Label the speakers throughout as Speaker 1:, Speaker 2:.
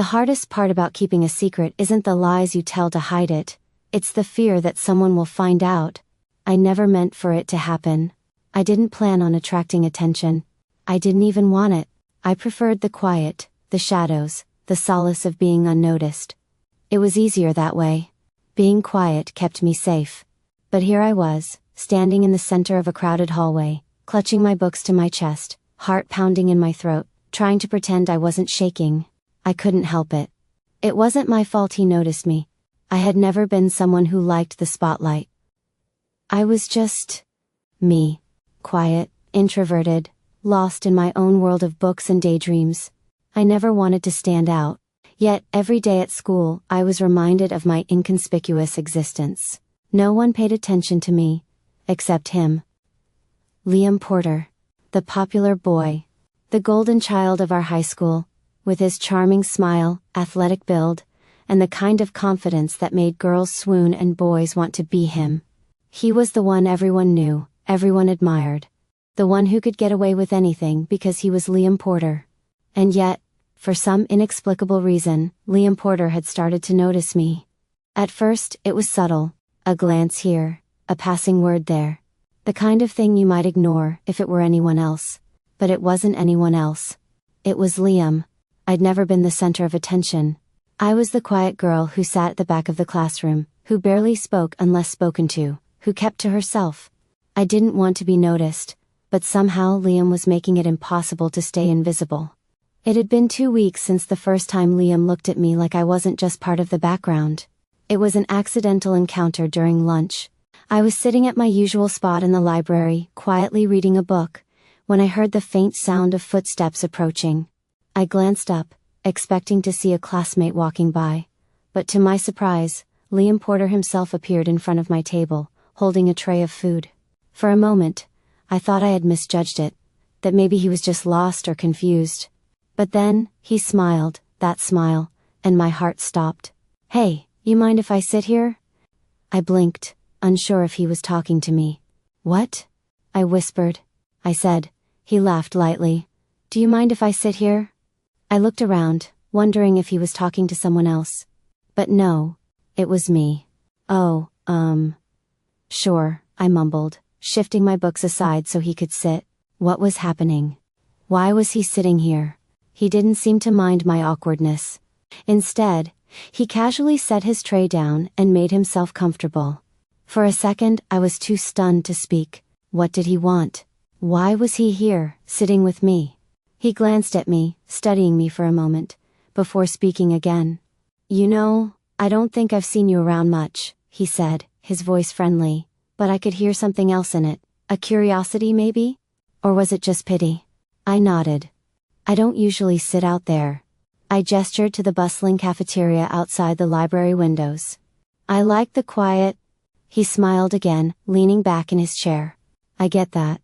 Speaker 1: The hardest part about keeping a secret isn't the lies you tell to hide it, it's the fear that someone will find out. I never meant for it to happen. I didn't plan on attracting attention. I didn't even want it. I preferred the quiet, the shadows, the solace of being unnoticed. It was easier that way. Being quiet kept me safe. But here I was, standing in the center of a crowded hallway, clutching my books to my chest, heart pounding in my throat, trying to pretend I wasn't shaking. I couldn't help it. It wasn't my fault he noticed me. I had never been someone who liked the spotlight. I was just me. Quiet, introverted, lost in my own world of books and daydreams. I never wanted to stand out. Yet, every day at school, I was reminded of my inconspicuous existence. No one paid attention to me. Except him. Liam Porter. The popular boy. The golden child of our high school. With his charming smile, athletic build, and the kind of confidence that made girls swoon and boys want to be him. He was the one everyone knew, everyone admired. The one who could get away with anything because he was Liam Porter. And yet, for some inexplicable reason, Liam Porter had started to notice me. At first, it was subtle, a glance here, a passing word there. The kind of thing you might ignore if it were anyone else. But it wasn't anyone else. It was Liam. I'd never been the center of attention. I was the quiet girl who sat at the back of the classroom, who barely spoke unless spoken to, who kept to herself. I didn't want to be noticed, but somehow Liam was making it impossible to stay invisible. It had been 2 weeks since the first time Liam looked at me like I wasn't just part of the background. It was an accidental encounter during lunch. I was sitting at my usual spot in the library, quietly reading a book, when I heard the faint sound of footsteps approaching. I glanced up, expecting to see a classmate walking by. But to my surprise, Liam Porter himself appeared in front of my table, holding a tray of food. For a moment, I thought I had misjudged it, that maybe he was just lost or confused. But then, he smiled, that smile, and my heart stopped. "Hey, you mind if I sit here?" I blinked, unsure if he was talking to me. "What?" I whispered. I said. He laughed lightly. "Do you mind if I sit here?" I looked around, wondering if he was talking to someone else. But no, it was me. "Oh, sure," I mumbled, shifting my books aside so he could sit. What was happening? Why was he sitting here? He didn't seem to mind my awkwardness. Instead, he casually set his tray down and made himself comfortable. For a second, I was too stunned to speak. What did he want? Why was he here, sitting with me? He glanced at me, studying me for a moment, before speaking again. "You know, I don't think I've seen you around much," he said, his voice friendly, but I could hear something else in it. A curiosity maybe? Or was it just pity? I nodded. "I don't usually sit out there." I gestured to the bustling cafeteria outside the library windows. "I like the quiet." He smiled again, leaning back in his chair. "I get that.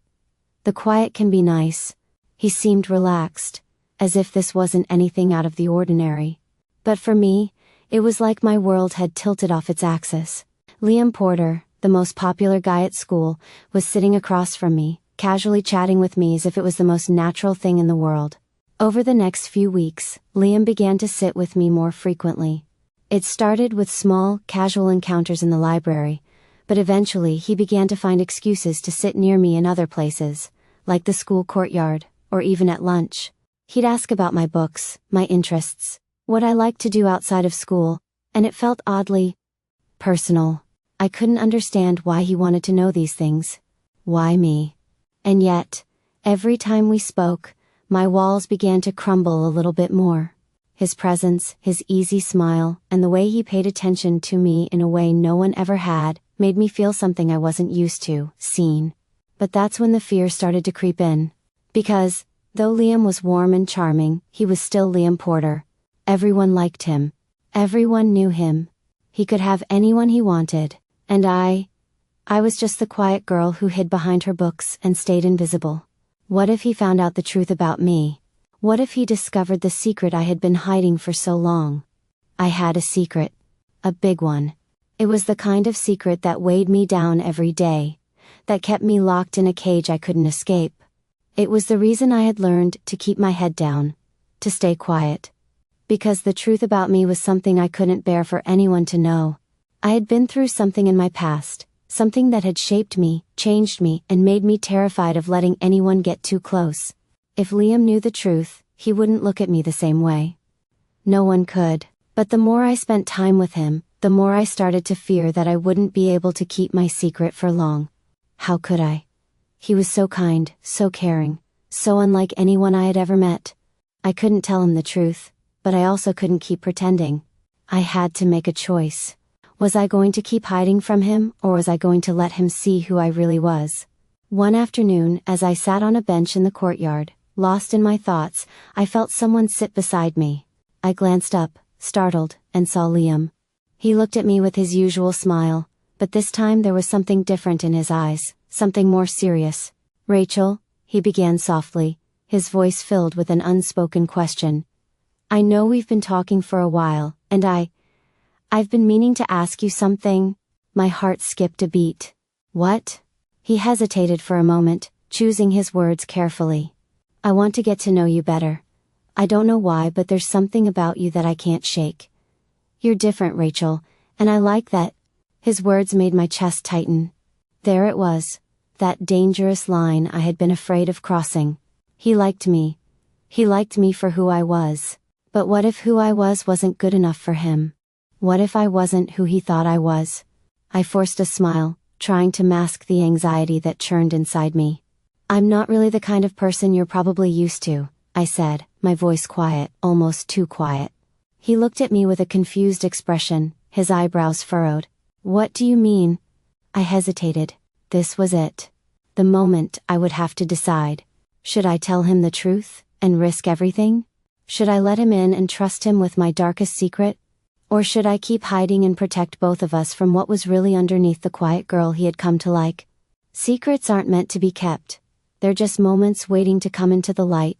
Speaker 1: The quiet can be nice." He seemed relaxed, as if this wasn't anything out of the ordinary. But for me, it was like my world had tilted off its axis. Liam Porter, the most popular guy at school, was sitting across from me, casually chatting with me as if it was the most natural thing in the world. Over the next few weeks, Liam began to sit with me more frequently. It started with small, casual encounters in the library, but eventually he began to find excuses to sit near me in other places, like the school courtyard, or even at lunch. He'd ask about my books, my interests, what I liked to do outside of school, and it felt oddly personal. I couldn't understand why he wanted to know these things. Why me? And yet, every time we spoke, my walls began to crumble a little bit more. His presence, his easy smile, and the way he paid attention to me in a way no one ever had, made me feel something I wasn't used to, seen. But that's when the fear started to creep in. Because, though Liam was warm and charming, he was still Liam Porter. Everyone liked him. Everyone knew him. He could have anyone he wanted, and I was just the quiet girl who hid behind her books and stayed invisible. What if he found out the truth about me? What if he discovered the secret I had been hiding for so long? I had a secret. A big one. It was the kind of secret that weighed me down every day, that kept me locked in a cage I couldn't escape. It was the reason I had learned to keep my head down, to stay quiet. Because the truth about me was something I couldn't bear for anyone to know. I had been through something in my past, something that had shaped me, changed me, and made me terrified of letting anyone get too close. If Liam knew the truth, he wouldn't look at me the same way. No one could. But the more I spent time with him, the more I started to fear that I wouldn't be able to keep my secret for long. How could I? He was so kind, so caring, so unlike anyone I had ever met. I couldn't tell him the truth, but I also couldn't keep pretending. I had to make a choice. Was I going to keep hiding from him, or was I going to let him see who I really was? One afternoon, as I sat on a bench in the courtyard, lost in my thoughts, I felt someone sit beside me. I glanced up, startled, and saw Liam. He looked at me with his usual smile, but this time there was something different in his eyes, something more serious. "Rachel," he began softly, his voice filled with an unspoken question. "I know we've been talking for a while, and I've been meaning to ask you something." My heart skipped a beat. "What?" He hesitated for a moment, choosing his words carefully. "I want to get to know you better. I don't know why, but there's something about you that I can't shake. You're different, Rachel, and I like that." His words made my chest tighten. There it was, that dangerous line I had been afraid of crossing. He liked me. He liked me for who I was. But what if who I was wasn't good enough for him? What if I wasn't who he thought I was? I forced a smile, trying to mask the anxiety that churned inside me. "I'm not really the kind of person you're probably used to," I said, my voice quiet, almost too quiet. He looked at me with a confused expression, his eyebrows furrowed. "What do you mean?" I hesitated. This was it. The moment I would have to decide. Should I tell him the truth, and risk everything? Should I let him in and trust him with my darkest secret? Or should I keep hiding and protect both of us from what was really underneath the quiet girl he had come to like? Secrets aren't meant to be kept. They're just moments waiting to come into the light.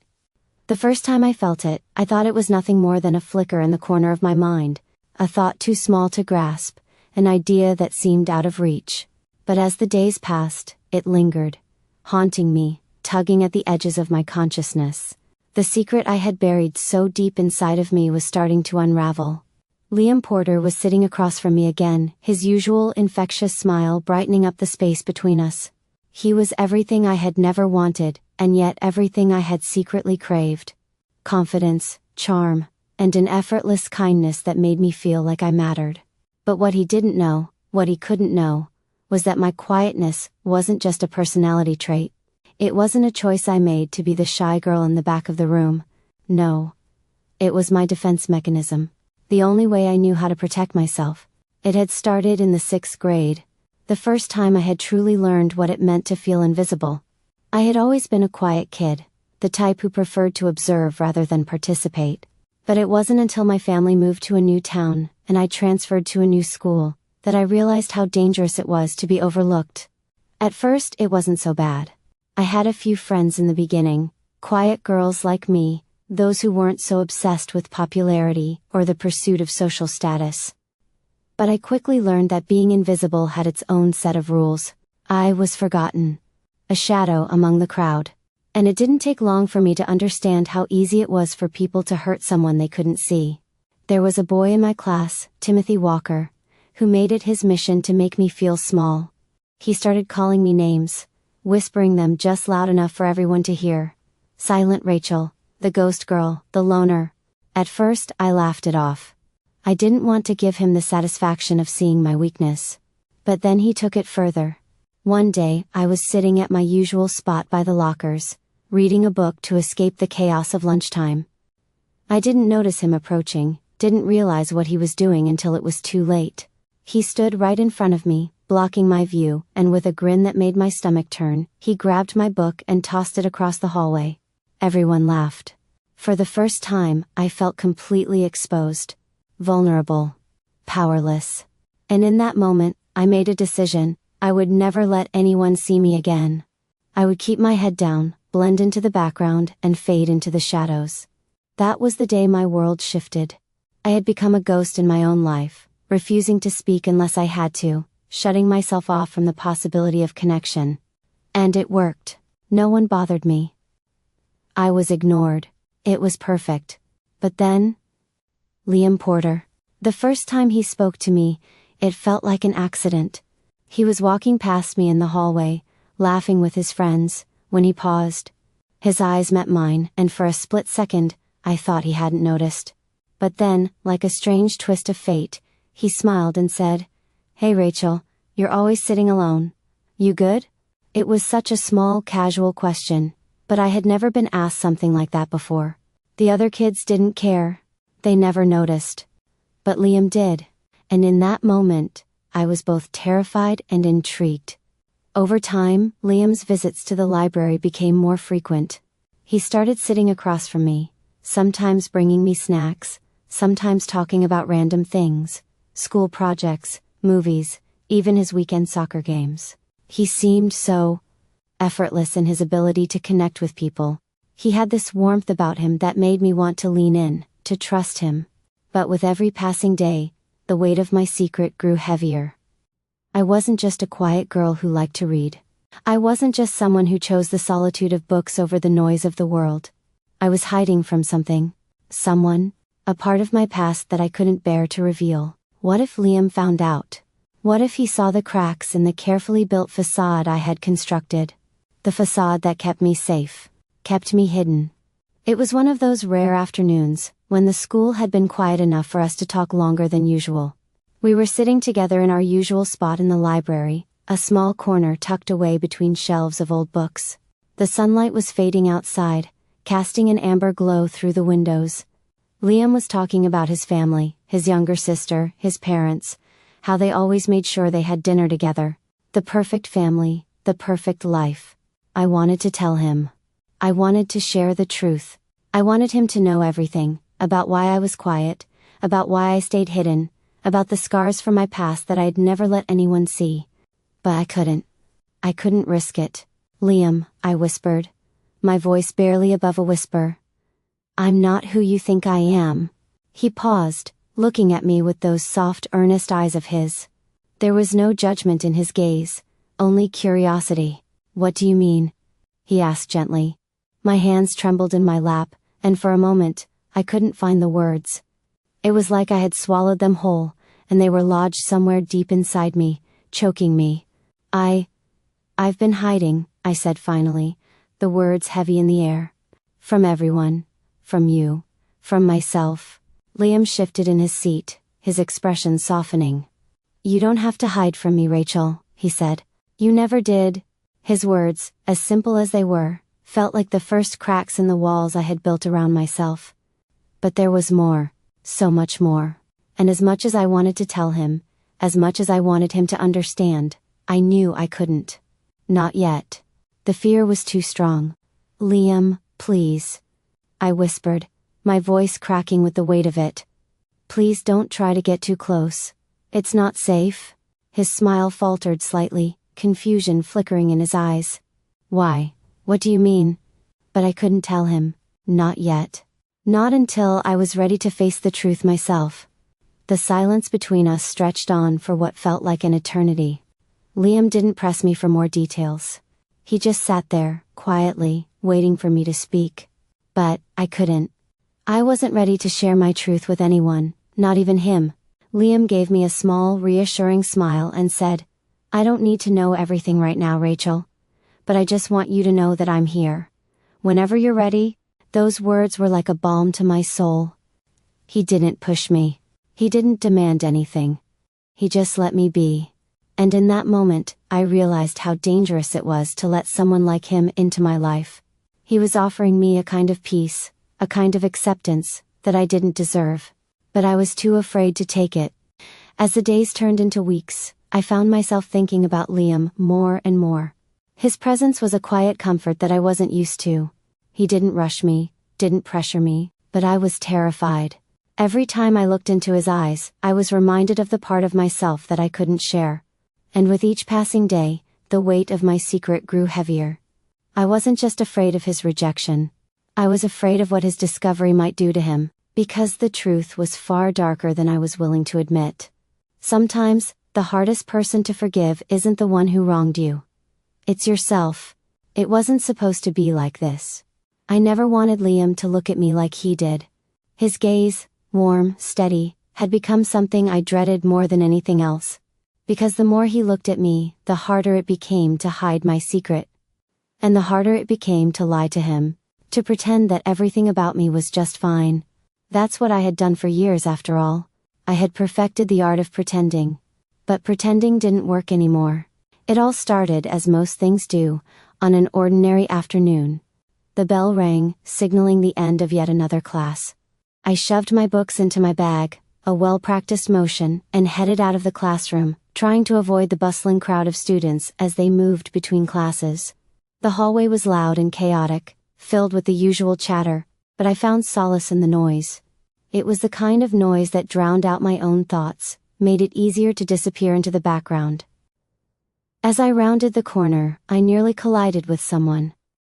Speaker 1: The first time I felt it, I thought it was nothing more than a flicker in the corner of my mind, a thought too small to grasp, an idea that seemed out of reach. But as the days passed, it lingered, haunting me, tugging at the edges of my consciousness. The secret I had buried so deep inside of me was starting to unravel. Liam Porter was sitting across from me again, his usual infectious smile brightening up the space between us. He was everything I had never wanted, and yet everything I had secretly craved. Confidence, charm, and an effortless kindness that made me feel like I mattered. But what he didn't know, what he couldn't know, was that my quietness wasn't just a personality trait. It wasn't a choice I made to be the shy girl in the back of the room. No. It was my defense mechanism. The only way I knew how to protect myself. It had started in the 6th grade. The first time I had truly learned what it meant to feel invisible. I had always been a quiet kid, the type who preferred to observe rather than participate. But it wasn't until my family moved to a new town, and I transferred to a new school, that I realized how dangerous it was to be overlooked. At first it wasn't so bad. I had a few friends in the beginning, quiet girls like me, those who weren't so obsessed with popularity or the pursuit of social status. But I quickly learned that being invisible had its own set of rules. I was forgotten. A shadow among the crowd. And it didn't take long for me to understand how easy it was for people to hurt someone they couldn't see. There was a boy in my class, Timothy Walker, who made it his mission to make me feel small. He started calling me names, whispering them just loud enough for everyone to hear. Silent Rachel, the ghost girl, the loner. At first I laughed it off. I didn't want to give him the satisfaction of seeing my weakness. But then he took it further. One day I was sitting at my usual spot by the lockers, reading a book to escape the chaos of lunchtime. I didn't notice him approaching, didn't realize what he was doing until it was too late. He stood right in front of me, blocking my view, and with a grin that made my stomach turn, he grabbed my book and tossed it across the hallway. Everyone laughed. For the first time, I felt completely exposed. Vulnerable. Powerless. And in that moment, I made a decision. I would never let anyone see me again. I would keep my head down, blend into the background, and fade into the shadows. That was the day my world shifted. I had become a ghost in my own life, refusing to speak unless I had to, shutting myself off from the possibility of connection. And it worked. No one bothered me. I was ignored. It was perfect. But then, Liam Porter. The first time he spoke to me, it felt like an accident. He was walking past me in the hallway, laughing with his friends, when he paused. His eyes met mine, and for a split second, I thought he hadn't noticed. But then, like a strange twist of fate, he smiled and said, "Hey Rachel, you're always sitting alone. You good?" It was such a small, casual question, but I had never been asked something like that before. The other kids didn't care. They never noticed. But Liam did. And in that moment, I was both terrified and intrigued. Over time, Liam's visits to the library became more frequent. He started sitting across from me, sometimes bringing me snacks, sometimes talking about random things, school projects, movies, even his weekend soccer games. He seemed so effortless in his ability to connect with people. He had this warmth about him that made me want to lean in, to trust him. But with every passing day, the weight of my secret grew heavier. I wasn't just a quiet girl who liked to read. I wasn't just someone who chose the solitude of books over the noise of the world. I was hiding from something. Someone. A part of my past that I couldn't bear to reveal. What if Liam found out? What if he saw the cracks in the carefully built facade I had constructed? The facade that kept me safe, kept me hidden. It was one of those rare afternoons, when the school had been quiet enough for us to talk longer than usual. We were sitting together in our usual spot in the library, a small corner tucked away between shelves of old books. The sunlight was fading outside, casting an amber glow through the windows. Liam was talking about his family, his younger sister, his parents, how they always made sure they had dinner together. The perfect family, the perfect life. I wanted to tell him. I wanted to share the truth. I wanted him to know everything, about why I was quiet, about why I stayed hidden, about the scars from my past that I'd never let anyone see. But I couldn't. I couldn't risk it. "Liam," I whispered, my voice barely above a whisper. "I'm not who you think I am." He paused, looking at me with those soft, earnest eyes of his. There was no judgment in his gaze, only curiosity. "What do you mean?" he asked gently. My hands trembled in my lap, and for a moment, I couldn't find the words. It was like I had swallowed them whole, and they were lodged somewhere deep inside me, choking me. I've been hiding," I said finally, the words heavy in the air. "From everyone. From you. From myself." Liam shifted in his seat, his expression softening. "You don't have to hide from me, Rachel," he said. "You never did." His words, as simple as they were, felt like the first cracks in the walls I had built around myself. But there was more, so much more. And as much as I wanted to tell him, as much as I wanted him to understand, I knew I couldn't. Not yet. The fear was too strong. "Liam, please," I whispered, my voice cracking with the weight of it. "Please don't try to get too close. It's not safe." His smile faltered slightly, confusion flickering in his eyes. "Why? What do you mean?" But I couldn't tell him. Not yet. Not until I was ready to face the truth myself. The silence between us stretched on for what felt like an eternity. Liam didn't press me for more details. He just sat there, quietly, waiting for me to speak. But I couldn't. I wasn't ready to share my truth with anyone, not even him. Liam gave me a small, reassuring smile and said, "I don't need to know everything right now, Rachel. But I just want you to know that I'm here. Whenever you're ready." Those words were like a balm to my soul. He didn't push me. He didn't demand anything. He just let me be. And in that moment, I realized how dangerous it was to let someone like him into my life. He was offering me a kind of peace, a kind of acceptance, that I didn't deserve. But I was too afraid to take it. As the days turned into weeks, I found myself thinking about Liam more and more. His presence was a quiet comfort that I wasn't used to. He didn't rush me, didn't pressure me, but I was terrified. Every time I looked into his eyes, I was reminded of the part of myself that I couldn't share. And with each passing day, the weight of my secret grew heavier. I wasn't just afraid of his rejection. I was afraid of what his discovery might do to him, because the truth was far darker than I was willing to admit. Sometimes, the hardest person to forgive isn't the one who wronged you. It's yourself. It wasn't supposed to be like this. I never wanted Liam to look at me like he did. His gaze, warm, steady, had become something I dreaded more than anything else. Because the more he looked at me, the harder it became to hide my secret. And the harder it became to lie to him, to pretend that everything about me was just fine. That's what I had done for years after all. I had perfected the art of pretending. But pretending didn't work anymore. It all started as most things do, on an ordinary afternoon. The bell rang, signaling the end of yet another class. I shoved my books into my bag, a well-practiced motion, and headed out of the classroom, trying to avoid the bustling crowd of students as they moved between classes. The hallway was loud and chaotic, filled with the usual chatter, but I found solace in the noise. It was the kind of noise that drowned out my own thoughts, made it easier to disappear into the background. As I rounded the corner, I nearly collided with someone.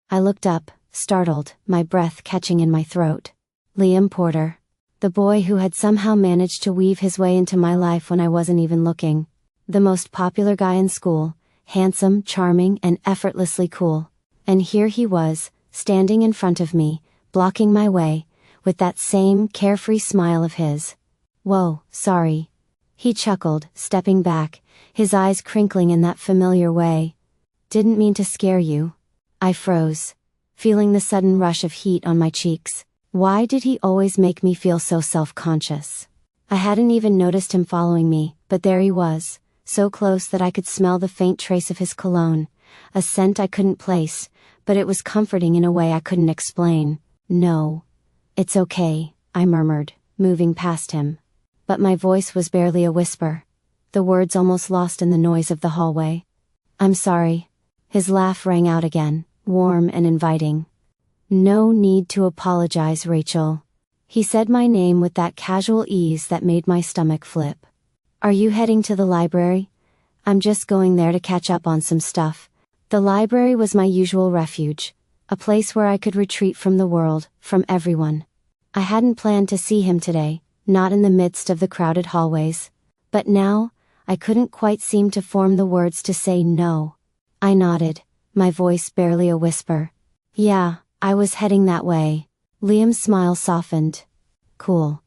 Speaker 1: I looked up, startled, my breath catching in my throat. Liam Porter. The boy who had somehow managed to weave his way into my life when I wasn't even looking. The most popular guy in school, handsome, charming, and effortlessly cool. And here he was, standing in front of me, blocking my way, with that same carefree smile of his. "Whoa, sorry." He chuckled, stepping back, his eyes crinkling in that familiar way. "Didn't mean to scare you." I froze, feeling the sudden rush of heat on my cheeks. Why did he always make me feel so self-conscious? I hadn't even noticed him following me, but there he was, so close that I could smell the faint trace of his cologne, a scent I couldn't place, but it was comforting in a way I couldn't explain. "No. It's okay," I murmured, moving past him. But my voice was barely a whisper. The words almost lost in the noise of the hallway. "I'm sorry." His laugh rang out again, warm and inviting. "No need to apologize, Rachel." He said my name with that casual ease that made my stomach flip. "Are you heading to the library?" "I'm just going there to catch up on some stuff." The library was my usual refuge, a place where I could retreat from the world, from everyone. I hadn't planned to see him today, not in the midst of the crowded hallways. But now, I couldn't quite seem to form the words to say no. I nodded, my voice barely a whisper. "Yeah, I was heading that way." Liam's smile softened. "Cool.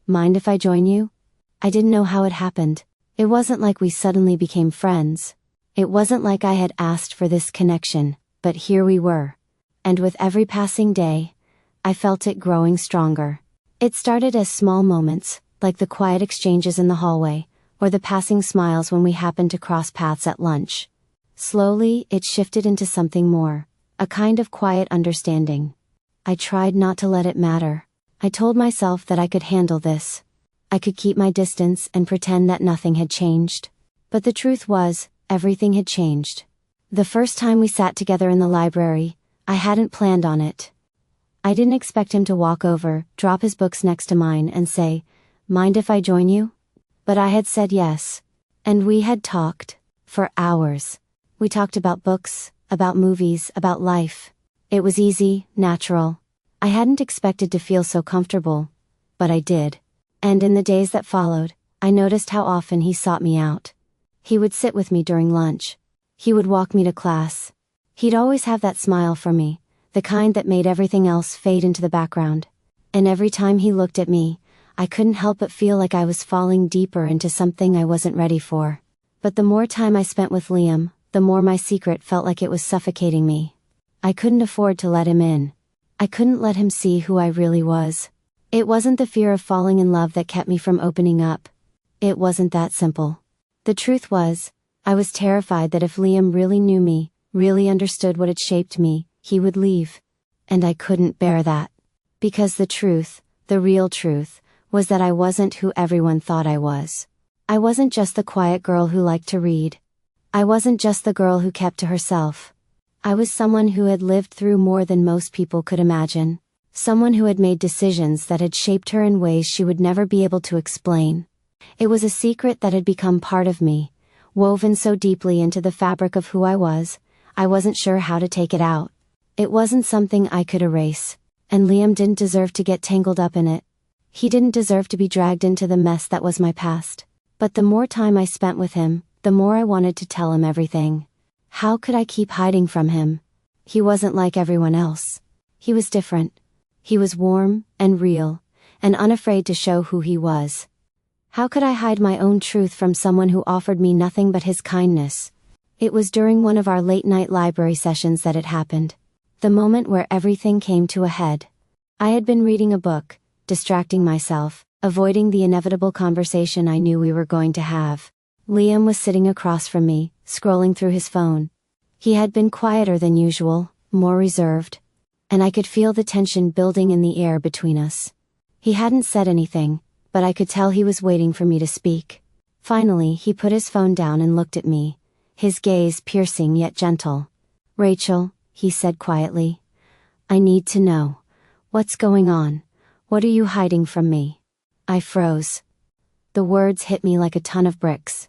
Speaker 1: Mind if I join you?" I didn't know how it happened. It wasn't like we suddenly became friends. It wasn't like I had asked for this connection, but here we were. And with every passing day, I felt it growing stronger. It started as small moments, like the quiet exchanges in the hallway, or the passing smiles when we happened to cross paths at lunch. Slowly, it shifted into something more, a kind of quiet understanding. I tried not to let it matter. I told myself that I could handle this. I could keep my distance and pretend that nothing had changed. But the truth was, everything had changed. The first time we sat together in the library, I hadn't planned on it. I didn't expect him to walk over, drop his books next to mine and say, "Mind if I join you?" But I had said yes. And we had talked. For hours. We talked about books, about movies, about life. It was easy, natural. I hadn't expected to feel so comfortable. But I did. And in the days that followed, I noticed how often he sought me out. He would sit with me during lunch. He would walk me to class. He'd always have that smile for me, the kind that made everything else fade into the background. And every time he looked at me, I couldn't help but feel like I was falling deeper into something I wasn't ready for. But the more time I spent with Liam, the more my secret felt like it was suffocating me. I couldn't afford to let him in. I couldn't let him see who I really was. It wasn't the fear of falling in love that kept me from opening up. It wasn't that simple. The truth was, I was terrified that if Liam really knew me, really understood what had shaped me, he would leave. And I couldn't bear that. Because the truth, the real truth, was that I wasn't who everyone thought I was. I wasn't just the quiet girl who liked to read. I wasn't just the girl who kept to herself. I was someone who had lived through more than most people could imagine. Someone who had made decisions that had shaped her in ways she would never be able to explain. It was a secret that had become part of me, woven so deeply into the fabric of who I wasn't sure how to take it out. It wasn't something I could erase, and Liam didn't deserve to get tangled up in it. He didn't deserve to be dragged into the mess that was my past. But the more time I spent with him, the more I wanted to tell him everything. How could I keep hiding from him? He wasn't like everyone else. He was different. He was warm, and real, and unafraid to show who he was. How could I hide my own truth from someone who offered me nothing but his kindness? It was during one of our late-night library sessions that it happened. The moment where everything came to a head. I had been reading a book, distracting myself, avoiding the inevitable conversation I knew we were going to have. Liam was sitting across from me, scrolling through his phone. He had been quieter than usual, more reserved, and I could feel the tension building in the air between us. He hadn't said anything, but I could tell he was waiting for me to speak. Finally, he put his phone down and looked at me, his gaze piercing yet gentle. "Rachel," he said quietly, "I need to know. What's going on? What are you hiding from me?" I froze. The words hit me like a ton of bricks.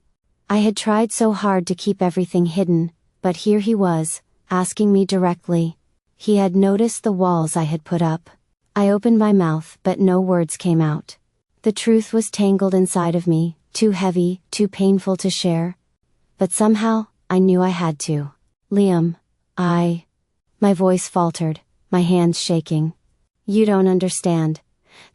Speaker 1: I had tried so hard to keep everything hidden, but here he was, asking me directly. He had noticed the walls I had put up. I opened my mouth, but no words came out. The truth was tangled inside of me, too heavy, too painful to share. But somehow, I knew I had to. "Liam, My voice faltered, my hands shaking. "You don't understand.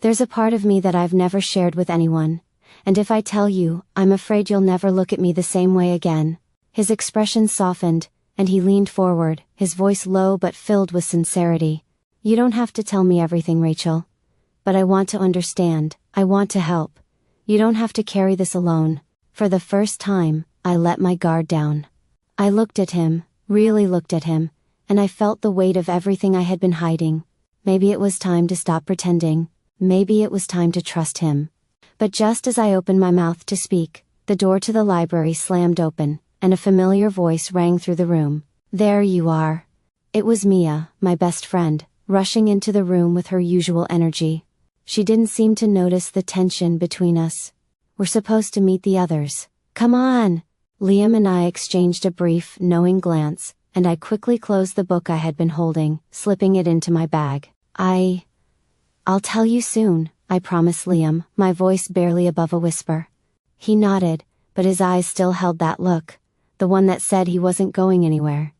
Speaker 1: There's a part of me that I've never shared with anyone. And if I tell you, I'm afraid you'll never look at me the same way again." His expression softened, and he leaned forward, his voice low but filled with sincerity. "You don't have to tell me everything, Rachel. But I want to understand, I want to help. You don't have to carry this alone." For the first time, I let my guard down. I looked at him, really looked at him, and I felt the weight of everything I had been hiding. Maybe it was time to stop pretending, maybe it was time to trust him. But just as I opened my mouth to speak, the door to the library slammed open, and a familiar voice rang through the room. "There you are." It was Mia, my best friend, rushing into the room with her usual energy. She didn't seem to notice the tension between us. "We're supposed to meet the others. Come on!" Liam and I exchanged a brief, knowing glance, and I quickly closed the book I had been holding, slipping it into my bag. I'll tell you soon," I promised Liam, my voice barely above a whisper. He nodded, but his eyes still held that look, the one that said he wasn't going anywhere.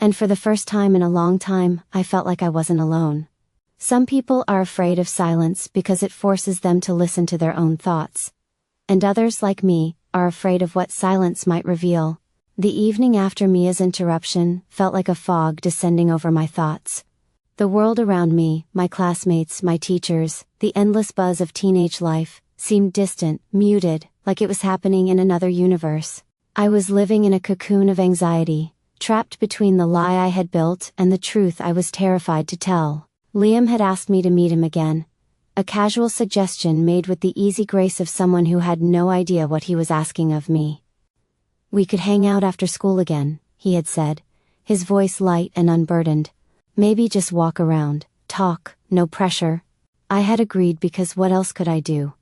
Speaker 1: And for the first time in a long time, I felt like I wasn't alone. Some people are afraid of silence because it forces them to listen to their own thoughts. And others, like me, are afraid of what silence might reveal. The evening after Mia's interruption felt like a fog descending over my thoughts. The world around me, my classmates, my teachers, the endless buzz of teenage life, seemed distant, muted, like it was happening in another universe. I was living in a cocoon of anxiety, trapped between the lie I had built and the truth I was terrified to tell. Liam had asked me to meet him again. A casual suggestion made with the easy grace of someone who had no idea what he was asking of me. "We could hang out after school again," he had said, his voice light and unburdened. "Maybe just walk around, talk, no pressure." I had agreed because what else could I do?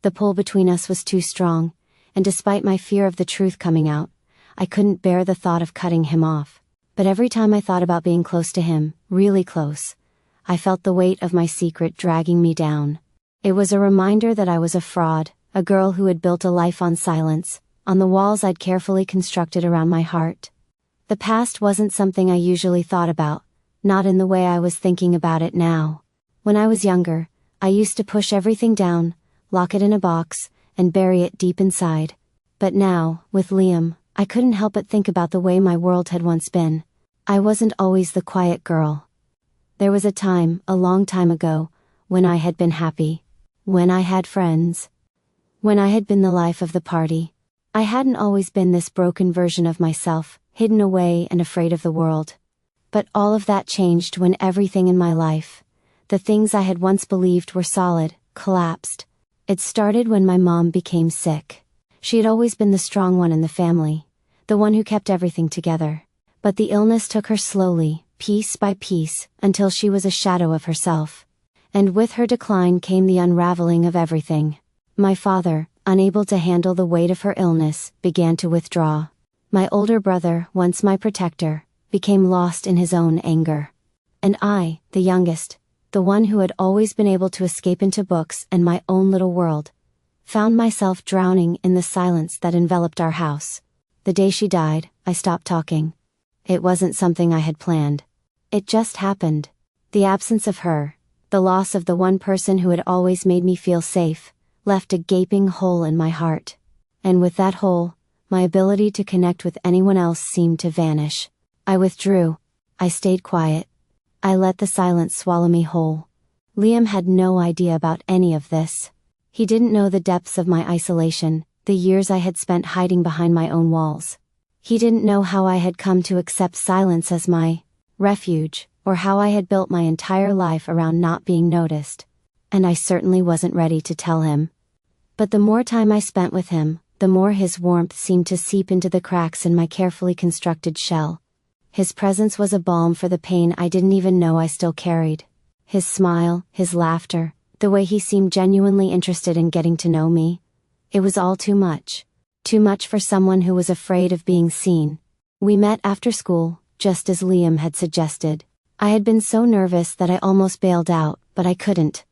Speaker 1: The pull between us was too strong, and despite my fear of the truth coming out, I couldn't bear the thought of cutting him off. But every time I thought about being close to him, really close, I felt the weight of my secret dragging me down. It was a reminder that I was a fraud, a girl who had built a life on silence, on the walls I'd carefully constructed around my heart. The past wasn't something I usually thought about, not in the way I was thinking about it now. When I was younger, I used to push everything down, lock it in a box, and bury it deep inside. But now, with Liam, I couldn't help but think about the way my world had once been. I wasn't always the quiet girl. There was a time, a long time ago, when I had been happy. When I had friends. When I had been the life of the party. I hadn't always been this broken version of myself, hidden away and afraid of the world. But all of that changed when everything in my life, the things I had once believed were solid, collapsed. It started when my mom became sick. She had always been the strong one in the family, the one who kept everything together. But the illness took her slowly, piece by piece, until she was a shadow of herself. And with her decline came the unraveling of everything. My father, unable to handle the weight of her illness, began to withdraw. My older brother, once my protector, became lost in his own anger. And I, the youngest, the one who had always been able to escape into books and my own little world, found myself drowning in the silence that enveloped our house. The day she died, I stopped talking. It wasn't something I had planned. It just happened. The absence of her, The loss of the one person who had always made me feel safe, left a gaping hole in my heart. And with that hole, my ability to connect with anyone else seemed to vanish. I withdrew. I stayed quiet. I let the silence swallow me whole. Liam had no idea about any of this. He didn't know the depths of my isolation, the years I had spent hiding behind my own walls. He didn't know how I had come to accept silence as my refuge, or how I had built my entire life around not being noticed. And I certainly wasn't ready to tell him. But the more time I spent with him, the more his warmth seemed to seep into the cracks in my carefully constructed shell. His presence was a balm for the pain I didn't even know I still carried. His smile, his laughter, the way he seemed genuinely interested in getting to know me. It was all too much. Too much for someone who was afraid of being seen. We met after school, just as Liam had suggested. I had been so nervous that I almost bailed out, but I couldn't.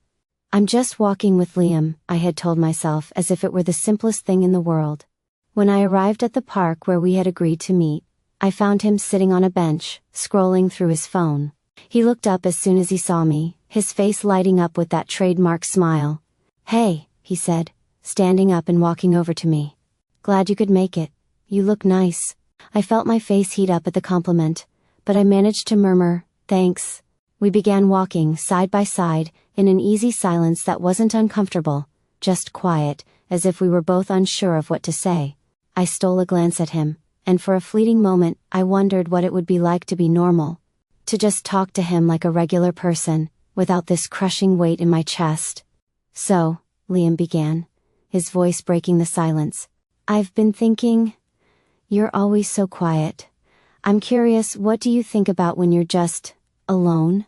Speaker 1: I'm just walking with Liam, I had told myself as if it were the simplest thing in the world. When I arrived at the park where we had agreed to meet, I found him sitting on a bench, scrolling through his phone. He looked up as soon as he saw me, his face lighting up with that trademark smile. "Hey," he said, standing up and walking over to me. "Glad you could make it. You look nice." I felt my face heat up at the compliment, but I managed to murmur, "Thanks." We began walking side by side, in an easy silence that wasn't uncomfortable, just quiet, as if we were both unsure of what to say. I stole a glance at him, and for a fleeting moment, I wondered what it would be like to be normal. To just talk to him like a regular person, without this crushing weight in my chest. "So," Liam began, his voice breaking the silence, "I've been thinking. You're always so quiet. I'm curious, what do you think about when you're just alone?"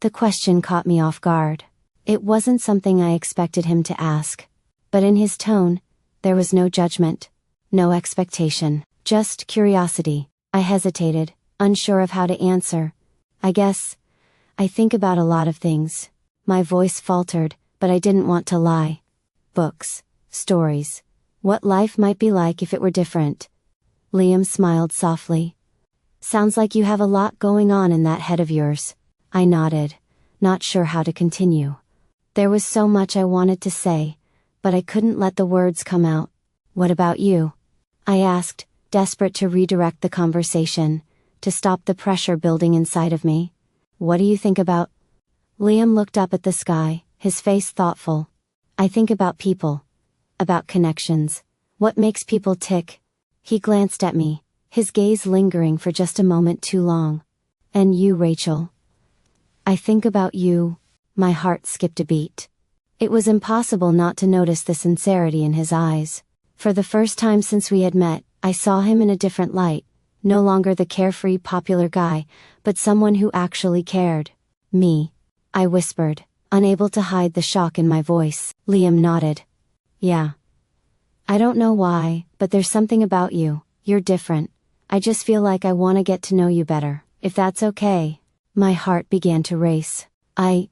Speaker 1: The question caught me off guard. It wasn't something I expected him to ask. But in his tone, there was no judgment, no expectation, just curiosity. I hesitated, unsure of how to answer. I think about a lot of things." My voice faltered, but I didn't want to lie. Books, stories, what life might be like if it were different. Liam smiled softly. "Sounds like you have a lot going on in that head of yours." I nodded, not sure how to continue. There was so much I wanted to say, but I couldn't let the words come out. "What about you?" I asked, desperate to redirect the conversation, to stop the pressure building inside of me. "What do you think about?" Liam looked up at the sky, his face thoughtful. "I think about people. About connections. What makes people tick." He glanced at me, his gaze lingering for just a moment too long. "And you, Rachel?" "I think about you." My heart skipped a beat. It was impossible not to notice the sincerity in his eyes. For the first time since we had met, I saw him in a different light. No longer the carefree popular guy, but someone who actually cared. "Me?" I whispered, unable to hide the shock in my voice. Liam nodded. "Yeah. I don't know why, but there's something about you. You're different. I just feel like I want to get to know you better, if that's okay." My heart began to race. I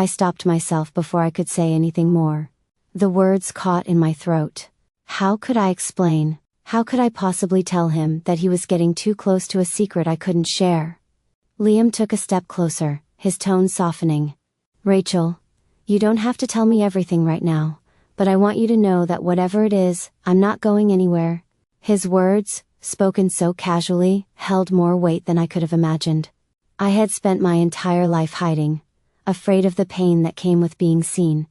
Speaker 1: stopped myself before I could say anything more. The words caught in my throat. How could I explain? How could I possibly tell him that he was getting too close to a secret I couldn't share? Liam took a step closer, his tone softening. "Rachel, you don't have to tell me everything right now, but I want you to know that whatever it is, I'm not going anywhere." His words, spoken so casually, held more weight than I could have imagined. I had spent my entire life hiding, afraid of the pain that came with being seen.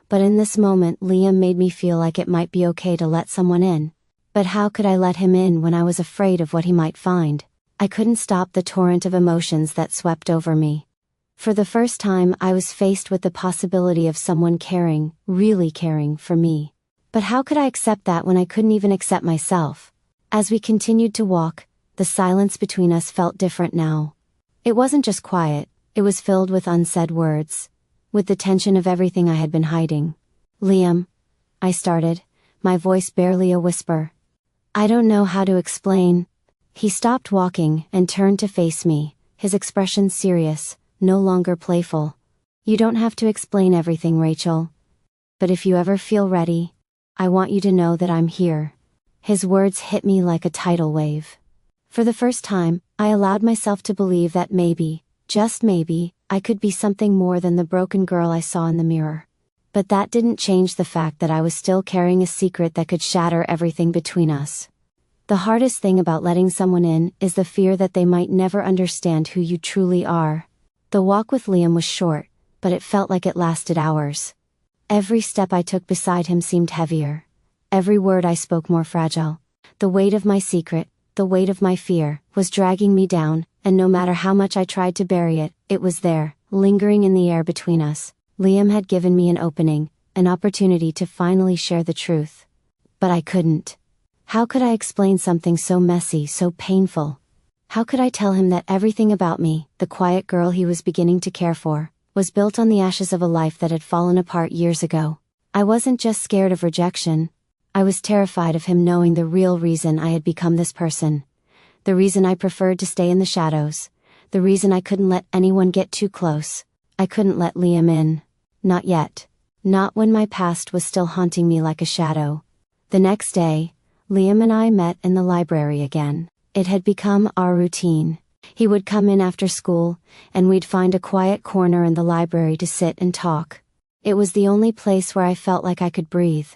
Speaker 1: But in this moment Liam made me feel like it might be okay to let someone in. But how could I let him in when I was afraid of what he might find? I couldn't stop the torrent of emotions that swept over me. For the first time I was faced with the possibility of someone caring, really caring for me. But how could I accept that when I couldn't even accept myself? As we continued to walk, the silence between us felt different now. It wasn't just quiet, it was filled with unsaid words. With the tension of everything I had been hiding. "Liam," I started, my voice barely a whisper. "I don't know how to explain." He stopped walking and turned to face me, his expression serious, no longer playful. "You don't have to explain everything, Rachel. But if you ever feel ready, I want you to know that I'm here." His words hit me like a tidal wave. For the first time, I allowed myself to believe that maybe, just maybe, I could be something more than the broken girl I saw in the mirror. But that didn't change the fact that I was still carrying a secret that could shatter everything between us. The hardest thing about letting someone in is the fear that they might never understand who you truly are. The walk with Liam was short, but it felt like it lasted hours. Every step I took beside him seemed heavier. Every word I spoke more fragile. The weight of my secret, the weight of my fear, was dragging me down, and no matter how much I tried to bury it, it was there, lingering in the air between us. Liam had given me an opening, an opportunity to finally share the truth. But I couldn't. How could I explain something so messy, so painful? How could I tell him that everything about me, the quiet girl he was beginning to care for, was built on the ashes of a life that had fallen apart years ago? I wasn't just scared of rejection. I was terrified of him knowing the real reason I had become this person. The reason I preferred to stay in the shadows. The reason I couldn't let anyone get too close. I couldn't let Liam in. Not yet. Not when my past was still haunting me like a shadow. The next day, Liam and I met in the library again. It had become our routine. He would come in after school, and we'd find a quiet corner in the library to sit and talk. It was the only place where I felt like I could breathe.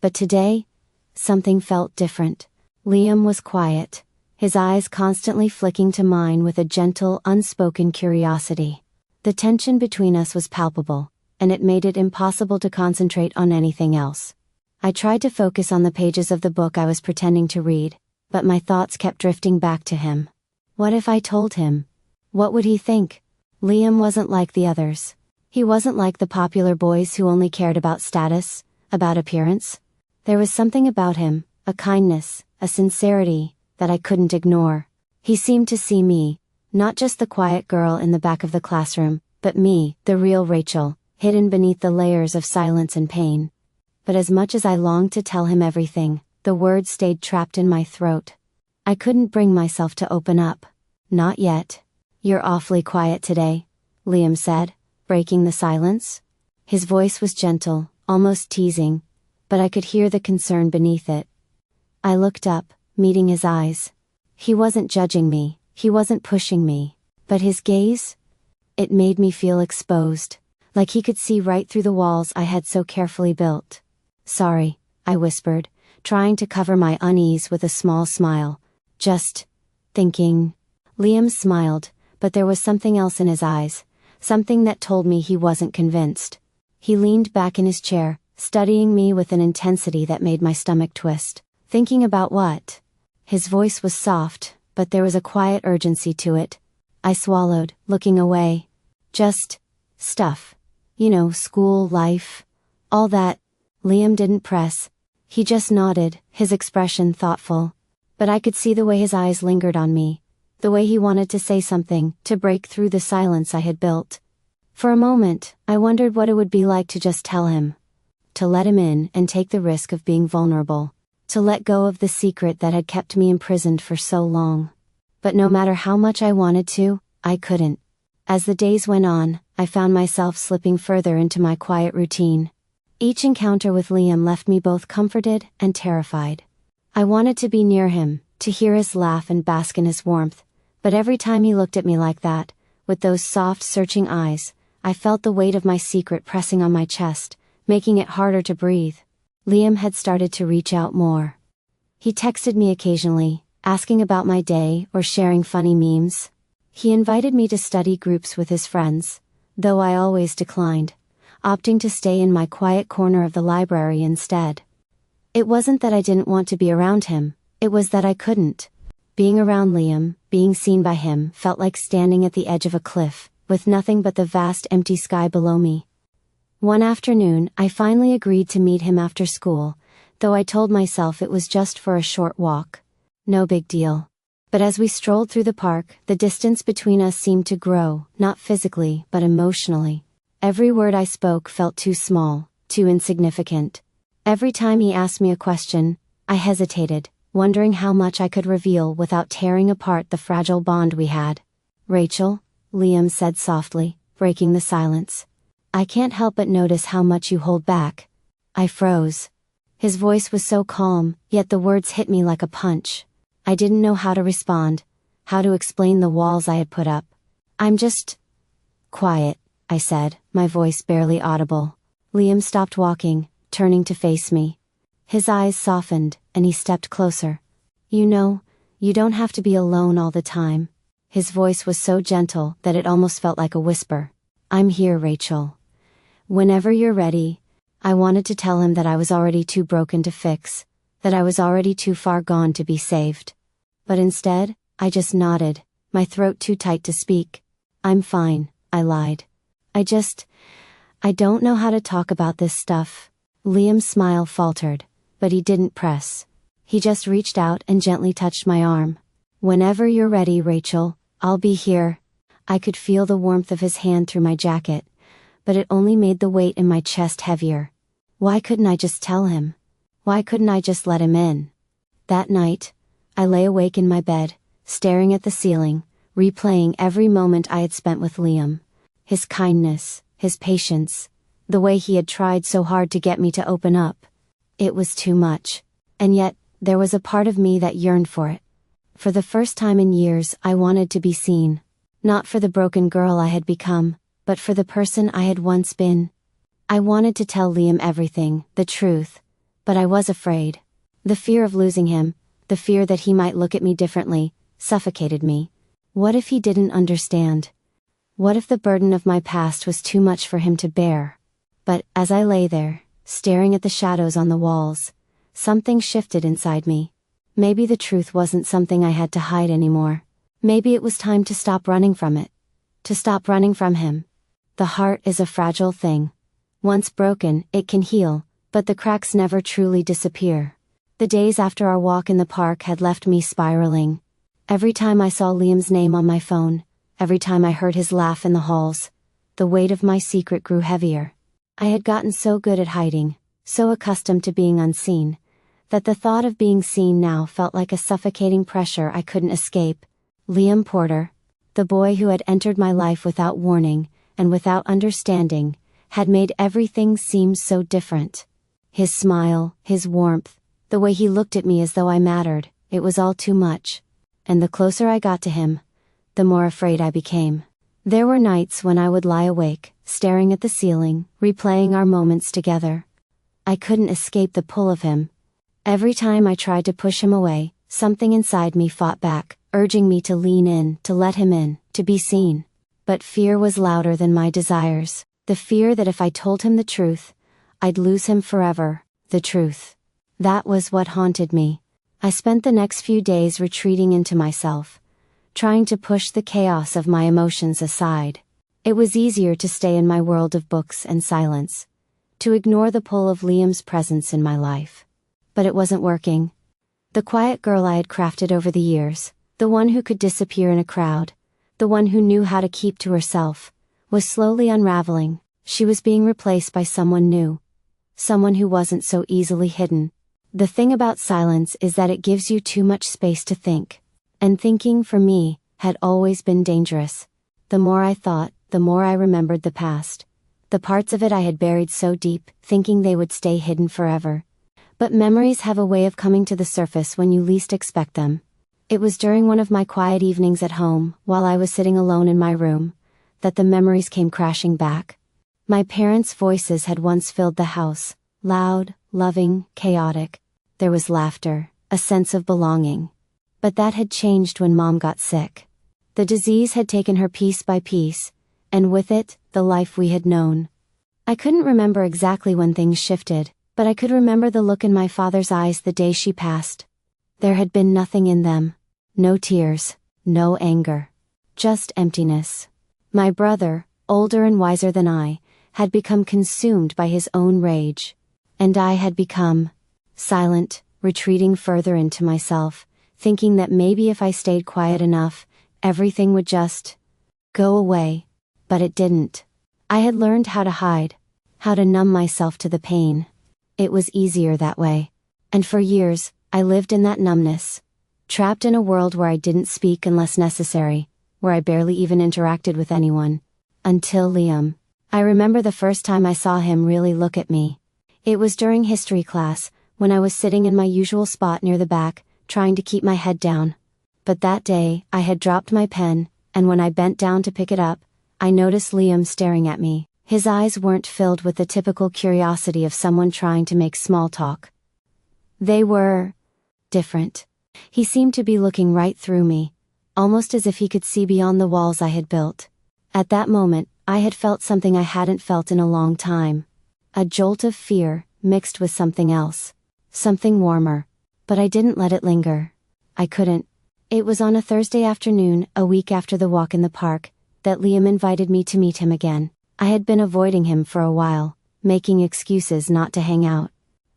Speaker 1: But today, something felt different. Liam was quiet, his eyes constantly flicking to mine with a gentle, unspoken curiosity. The tension between us was palpable, and it made it impossible to concentrate on anything else. I tried to focus on the pages of the book I was pretending to read, but my thoughts kept drifting back to him. What if I told him? What would he think? Liam wasn't like the others. He wasn't like the popular boys who only cared about status, about appearance. There was something about him, a kindness, a sincerity, that I couldn't ignore. He seemed to see me, not just the quiet girl in the back of the classroom, but me, the real Rachel, hidden beneath the layers of silence and pain. But as much as I longed to tell him everything, the words stayed trapped in my throat. I couldn't bring myself to open up. Not yet. "You're awfully quiet today," Liam said, breaking the silence. His voice was gentle, almost teasing, but I could hear the concern beneath it. I looked up, meeting his eyes. He wasn't judging me, he wasn't pushing me, but his gaze? It made me feel exposed, like he could see right through the walls I had so carefully built. "Sorry," I whispered, trying to cover my unease with a small smile. "Just thinking." Liam smiled, but there was something else in his eyes, something that told me he wasn't convinced. He leaned back in his chair, studying me with an intensity that made my stomach twist. "Thinking about what?" His voice was soft, but there was a quiet urgency to it. I swallowed, looking away. "Just stuff. You know, school, life. All that." Liam didn't press. He just nodded, his expression thoughtful. But I could see the way his eyes lingered on me. The way he wanted to say something, to break through the silence I had built. For a moment, I wondered what it would be like to just tell him. To let him in and take the risk of being vulnerable. To let go of the secret that had kept me imprisoned for so long. But no matter how much I wanted to, I couldn't. As the days went on, I found myself slipping further into my quiet routine. Each encounter with Liam left me both comforted and terrified. I wanted to be near him, to hear his laugh and bask in his warmth, but every time he looked at me like that, with those soft, searching eyes, I felt the weight of my secret pressing on my chest, making it harder to breathe. Liam had started to reach out more. He texted me occasionally, asking about my day or sharing funny memes. He invited me to study groups with his friends, though I always declined, opting to stay in my quiet corner of the library instead. It wasn't that I didn't want to be around him, it was that I couldn't. Being around Liam, being seen by him, felt like standing at the edge of a cliff, with nothing but the vast empty sky below me. One afternoon, I finally agreed to meet him after school, though I told myself it was just for a short walk. No big deal. But as we strolled through the park, the distance between us seemed to grow, not physically, but emotionally. Every word I spoke felt too small, too insignificant. Every time he asked me a question, I hesitated, wondering how much I could reveal without tearing apart the fragile bond we had. "Rachel," Liam said softly, breaking the silence. "I can't help but notice how much you hold back." I froze. His voice was so calm, yet the words hit me like a punch. I didn't know how to respond, how to explain the walls I had put up. I'm just Quiet, I said, my voice barely audible. Liam stopped walking, turning to face me. His eyes softened, and he stepped closer. You know, you don't have to be alone all the time. His voice was so gentle that it almost felt like a whisper. I'm here, Rachel. Whenever you're ready. I wanted to tell him that I was already too broken to fix, that I was already too far gone to be saved. But instead, I just nodded, my throat too tight to speak. I'm fine, I lied. I don't know how to talk about this stuff. Liam's smile faltered, but he didn't press. He just reached out and gently touched my arm. Whenever you're ready, Rachel, I'll be here. I could feel the warmth of his hand through my jacket, but it only made the weight in my chest heavier. Why couldn't I just tell him? Why couldn't I just let him in? That night, I lay awake in my bed, staring at the ceiling, replaying every moment I had spent with Liam. His kindness, his patience, the way he had tried so hard to get me to open up. It was too much. And yet, there was a part of me that yearned for it. For the first time in years, I wanted to be seen. Not for the broken girl I had become, but for the person I had once been. I wanted to tell Liam everything, the truth. But I was afraid. The fear of losing him, the fear that he might look at me differently, suffocated me. What if he didn't understand? What if the burden of my past was too much for him to bear? But, as I lay there, staring at the shadows on the walls, something shifted inside me. Maybe the truth wasn't something I had to hide anymore. Maybe it was time to stop running from it. To stop running from him. The heart is a fragile thing. Once broken, it can heal, but the cracks never truly disappear. The days after our walk in the park had left me spiraling. Every time I saw Liam's name on my phone, every time I heard his laugh in the halls, the weight of my secret grew heavier. I had gotten so good at hiding, so accustomed to being unseen, that the thought of being seen now felt like a suffocating pressure I couldn't escape. Liam Porter, the boy who had entered my life without warning, and without understanding, had made everything seem so different. His smile, his warmth, the way he looked at me as though I mattered, it was all too much. And the closer I got to him, the more afraid I became. There were nights when I would lie awake, staring at the ceiling, replaying our moments together. I couldn't escape the pull of him. Every time I tried to push him away, something inside me fought back, urging me to lean in, to let him in, to be seen. But fear was louder than my desires, the fear that if I told him the truth, I'd lose him forever, the truth. That was what haunted me. I spent the next few days retreating into myself, trying to push the chaos of my emotions aside. It was easier to stay in my world of books and silence, to ignore the pull of Liam's presence in my life. But it wasn't working. The quiet girl I had crafted over the years, the one who could disappear in a crowd, the one who knew how to keep to herself, was slowly unraveling. She was being replaced by someone new. Someone who wasn't so easily hidden. The thing about silence is that it gives you too much space to think. And thinking, for me, had always been dangerous. The more I thought, the more I remembered the past. The parts of it I had buried so deep, thinking they would stay hidden forever. But memories have a way of coming to the surface when you least expect them. It was during one of my quiet evenings at home, while I was sitting alone in my room, that the memories came crashing back. My parents' voices had once filled the house, loud, loving, chaotic. There was laughter, a sense of belonging. But that had changed when Mom got sick. The disease had taken her piece by piece, and with it, the life we had known. I couldn't remember exactly when things shifted, but I could remember the look in my father's eyes the day she passed. There had been nothing in them. No tears, no anger. Just emptiness. My brother, older and wiser than I, had become consumed by his own rage. And I had become silent, retreating further into myself, thinking that maybe if I stayed quiet enough, everything would just go away. But it didn't. I had learned how to hide, how to numb myself to the pain. It was easier that way. And for years, I lived in that numbness. Trapped in a world where I didn't speak unless necessary, where I barely even interacted with anyone. Until Liam. I remember the first time I saw him really look at me. It was during history class, when I was sitting in my usual spot near the back, trying to keep my head down. But that day, I had dropped my pen, and when I bent down to pick it up, I noticed Liam staring at me. His eyes weren't filled with the typical curiosity of someone trying to make small talk. They were different. He seemed to be looking right through me, almost as if he could see beyond the walls I had built. At that moment, I had felt something I hadn't felt in a long time. A jolt of fear, mixed with something else. Something warmer. But I didn't let it linger. I couldn't. It was on a Thursday afternoon, a week after the walk in the park, that Liam invited me to meet him again. I had been avoiding him for a while, making excuses not to hang out.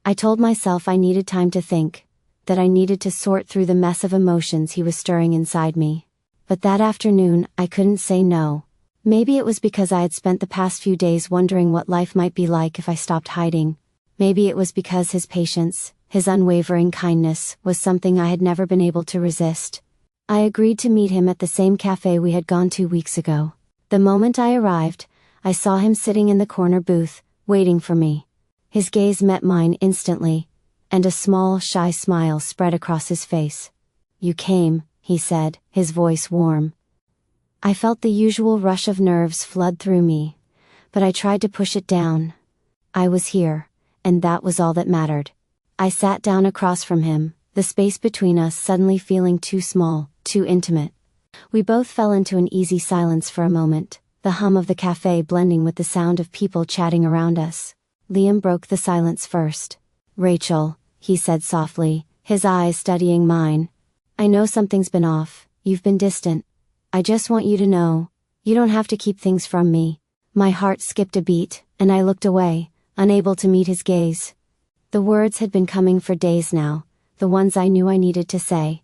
Speaker 1: I told myself I needed time to think, that I needed to sort through the mess of emotions he was stirring inside me. But that afternoon, I couldn't say no. Maybe it was because I had spent the past few days wondering what life might be like if I stopped hiding. Maybe it was because his patience, his unwavering kindness, was something I had never been able to resist. I agreed to meet him at the same cafe we had gone 2 weeks ago. The moment I arrived, I saw him sitting in the corner booth, waiting for me. His gaze met mine instantly, and a small, shy smile spread across his face. "You came," he said, his voice warm. I felt the usual rush of nerves flood through me, but I tried to push it down. I was here, and that was all that mattered. I sat down across from him, the space between us suddenly feeling too small, too intimate. We both fell into an easy silence for a moment, the hum of the cafe blending with the sound of people chatting around us. Liam broke the silence first. "Rachel," he said softly, his eyes studying mine. "I know something's been off, you've been distant. I just want you to know, you don't have to keep things from me." My heart skipped a beat, and I looked away, unable to meet his gaze. The words had been coming for days now, the ones I knew I needed to say.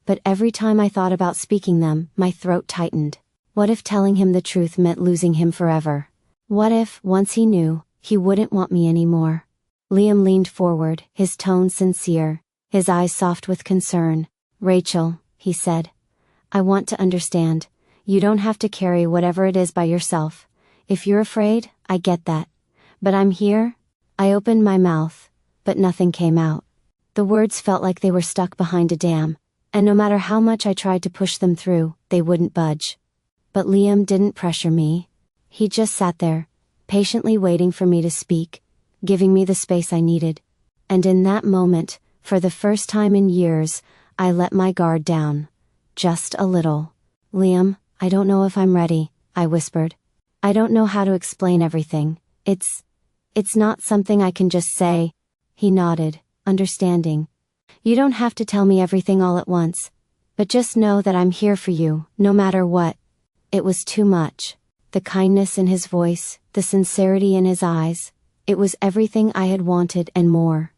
Speaker 1: But every time I thought about speaking them, my throat tightened. What if telling him the truth meant losing him forever? What if, once he knew, he wouldn't want me anymore? Liam leaned forward, his tone sincere, his eyes soft with concern. "Rachel," he said, "I want to understand. You don't have to carry whatever it is by yourself. If you're afraid, I get that. But I'm here." I opened my mouth, but nothing came out. The words felt like they were stuck behind a dam, and no matter how much I tried to push them through, they wouldn't budge. But Liam didn't pressure me. He just sat there, patiently waiting for me to speak, giving me the space I needed. And in that moment, for the first time in years, I let my guard down. Just a little. "Liam, I don't know if I'm ready," I whispered. "I don't know how to explain everything. It's not something I can just say." He nodded, understanding. "You don't have to tell me everything all at once. But just know that I'm here for you, no matter what." It was too much. The kindness in his voice, the sincerity in his eyes. It was everything I had wanted and more.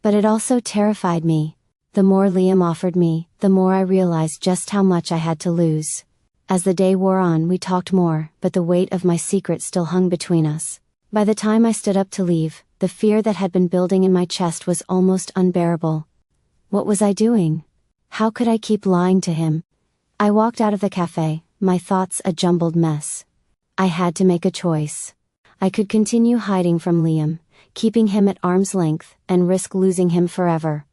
Speaker 1: But it also terrified me. The more Liam offered me, the more I realized just how much I had to lose. As the day wore on, we talked more, but the weight of my secret still hung between us. By the time I stood up to leave, the fear that had been building in my chest was almost unbearable. What was I doing? How could I keep lying to him? I walked out of the cafe, my thoughts a jumbled mess. I had to make a choice. I could continue hiding from Liam, keeping him at arm's length, and risk losing him forever.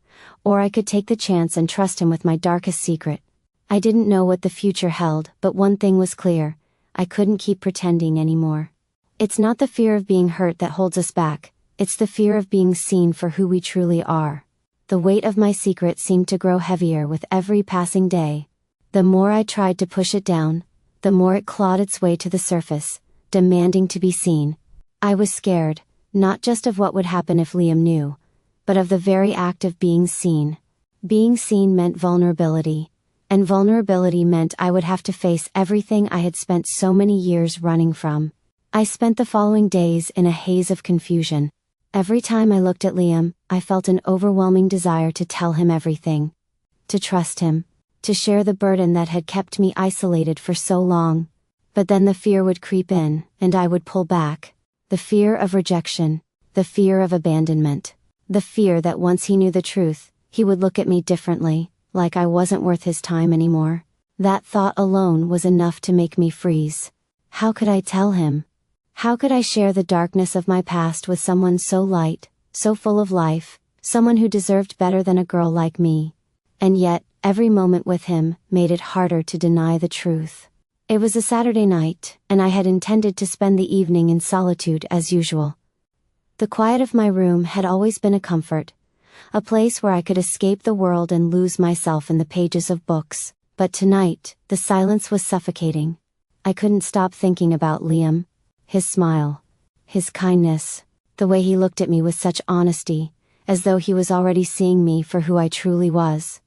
Speaker 1: Or I could take the chance and trust him with my darkest secret. I didn't know what the future held, but one thing was clear: I couldn't keep pretending anymore. It's not the fear of being hurt that holds us back, it's the fear of being seen for who we truly are. The weight of my secret seemed to grow heavier with every passing day. The more I tried to push it down, the more it clawed its way to the surface, demanding to be seen. I was scared, not just of what would happen if Liam knew, but of the very act of being seen. Being seen meant vulnerability, and vulnerability meant I would have to face everything I had spent so many years running from. I spent the following days in a haze of confusion. Every time I looked at Liam, I felt an overwhelming desire to tell him everything. To trust him. To share the burden that had kept me isolated for so long. But then the fear would creep in, and I would pull back. The fear of rejection. The fear of abandonment. The fear that once he knew the truth, he would look at me differently, like I wasn't worth his time anymore. That thought alone was enough to make me freeze. How could I tell him? How could I share the darkness of my past with someone so light, so full of life, someone who deserved better than a girl like me? And yet, every moment with him made it harder to deny the truth. It was a Saturday night, and I had intended to spend the evening in solitude as usual. The quiet of my room had always been a comfort, a place where I could escape the world and lose myself in the pages of books, but tonight, the silence was suffocating. I couldn't stop thinking about Liam, his smile, his kindness, the way he looked at me with such honesty, as though he was already seeing me for who I truly was.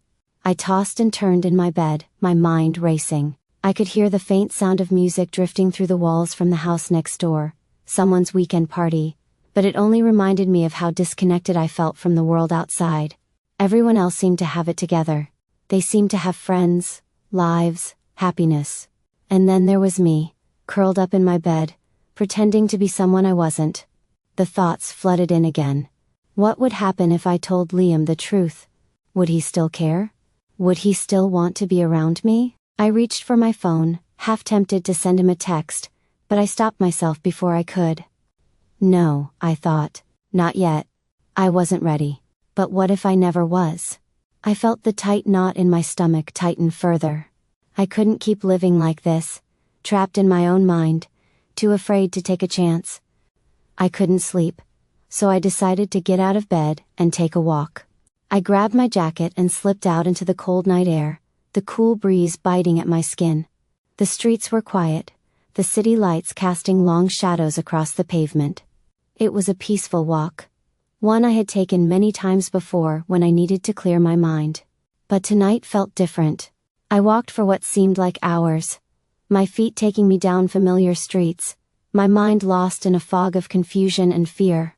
Speaker 1: I tossed and turned in my bed, my mind racing. I could hear the faint sound of music drifting through the walls from the house next door, someone's weekend party, but it only reminded me of how disconnected I felt from the world outside. Everyone else seemed to have it together. They seemed to have friends, lives, happiness. And then there was me, curled up in my bed, pretending to be someone I wasn't. The thoughts flooded in again. What would happen if I told Liam the truth? Would he still care? Would he still want to be around me? I reached for my phone, half tempted to send him a text, but I stopped myself before I could. No, I thought, not yet. I wasn't ready. But what if I never was? I felt the tight knot in my stomach tighten further. I couldn't keep living like this, trapped in my own mind, too afraid to take a chance. I couldn't sleep, so I decided to get out of bed and take a walk. I grabbed my jacket and slipped out into the cold night air, the cool breeze biting at my skin. The streets were quiet, the city lights casting long shadows across the pavement. It was a peaceful walk. One I had taken many times before when I needed to clear my mind. But tonight felt different. I walked for what seemed like hours, my feet taking me down familiar streets, my mind lost in a fog of confusion and fear.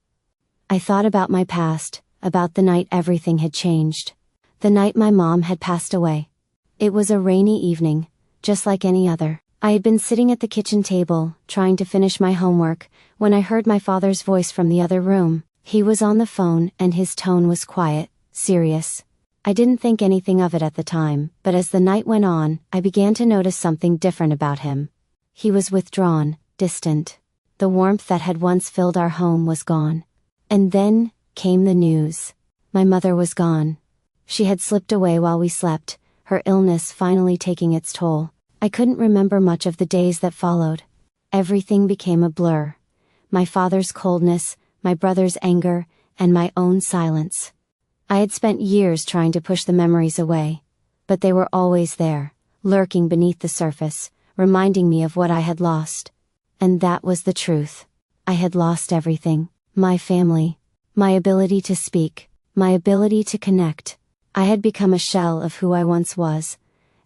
Speaker 1: I thought about my past, about the night everything had changed. The night my mom had passed away. It was a rainy evening, just like any other. I had been sitting at the kitchen table, trying to finish my homework, when I heard my father's voice from the other room. He was on the phone and his tone was quiet, serious. I didn't think anything of it at the time, but as the night went on, I began to notice something different about him. He was withdrawn, distant. The warmth that had once filled our home was gone. And then came the news. My mother was gone. She had slipped away while we slept, her illness finally taking its toll. I couldn't remember much of the days that followed. Everything became a blur. My father's coldness, my brother's anger, and my own silence. I had spent years trying to push the memories away, but they were always there, lurking beneath the surface, reminding me of what I had lost. And that was the truth. I had lost everything, my family, my ability to speak, my ability to connect. I had become a shell of who I once was,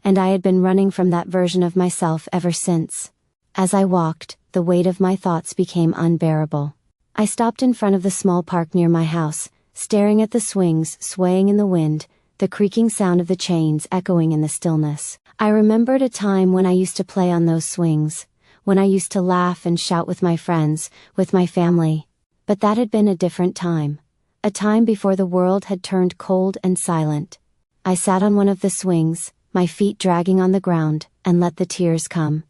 Speaker 1: and I had been running from that version of myself ever since. As I walked, the weight of my thoughts became unbearable. I stopped in front of the small park near my house, staring at the swings swaying in the wind, the creaking sound of the chains echoing in the stillness. I remembered a time when I used to play on those swings, when I used to laugh and shout with my friends, with my family. But that had been a different time. A time before the world had turned cold and silent. I sat on one of the swings, my feet dragging on the ground, and let the tears come.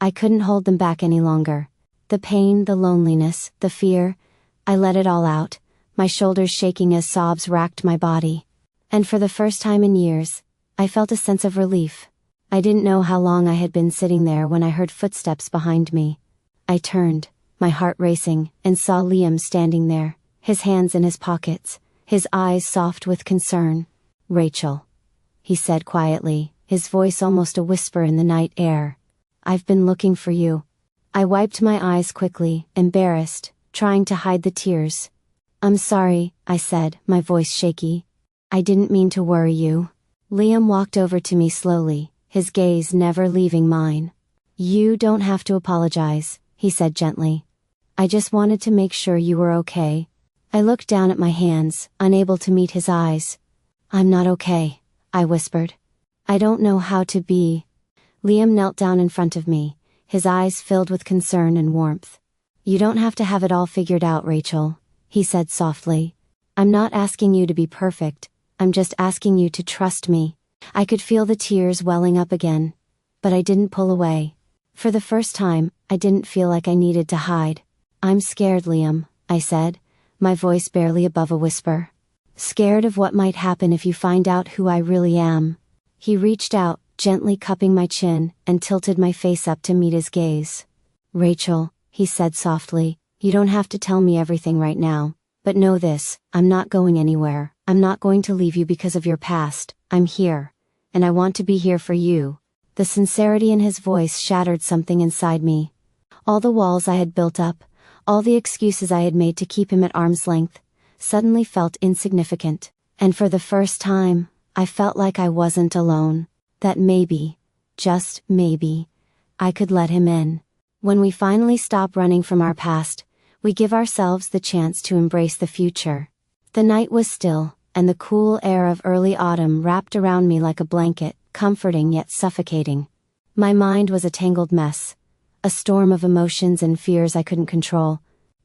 Speaker 1: I couldn't hold them back any longer. The pain, the loneliness, the fear, I let it all out, my shoulders shaking as sobs racked my body. And for the first time in years, I felt a sense of relief. I didn't know how long I had been sitting there when I heard footsteps behind me. I turned, my heart racing, and saw Liam standing there, his hands in his pockets, his eyes soft with concern. "Rachel," he said quietly, his voice almost a whisper in the night air. "I've been looking for you." I wiped my eyes quickly, embarrassed, trying to hide the tears. "I'm sorry," I said, my voice shaky. "I didn't mean to worry you." Liam walked over to me slowly, his gaze never leaving mine. "You don't have to apologize," he said gently. "I just wanted to make sure you were okay." I looked down at my hands, unable to meet his eyes. "I'm not okay," I whispered. "I don't know how to be." Liam knelt down in front of me, his eyes filled with concern and warmth. "You don't have to have it all figured out, Rachel," he said softly. "I'm not asking you to be perfect, I'm just asking you to trust me." I could feel the tears welling up again. But I didn't pull away. For the first time, I didn't feel like I needed to hide. "I'm scared, Liam," I said, my voice barely above a whisper. "Scared of what might happen if you find out who I really am." He reached out, gently cupping my chin, and tilted my face up to meet his gaze. "Rachel," he said softly, "you don't have to tell me everything right now, but know this, I'm not going anywhere. I'm not going to leave you because of your past. I'm here. And I want to be here for you." The sincerity in his voice shattered something inside me. All the walls I had built up, all the excuses I had made to keep him at arm's length, suddenly felt insignificant. And for the first time, I felt like I wasn't alone. That maybe, just maybe, I could let him in. When we finally stop running from our past, we give ourselves the chance to embrace the future. The night was still, and the cool air of early autumn wrapped around me like a blanket, comforting yet suffocating. My mind was a tangled mess, a storm of emotions and fears I couldn't control.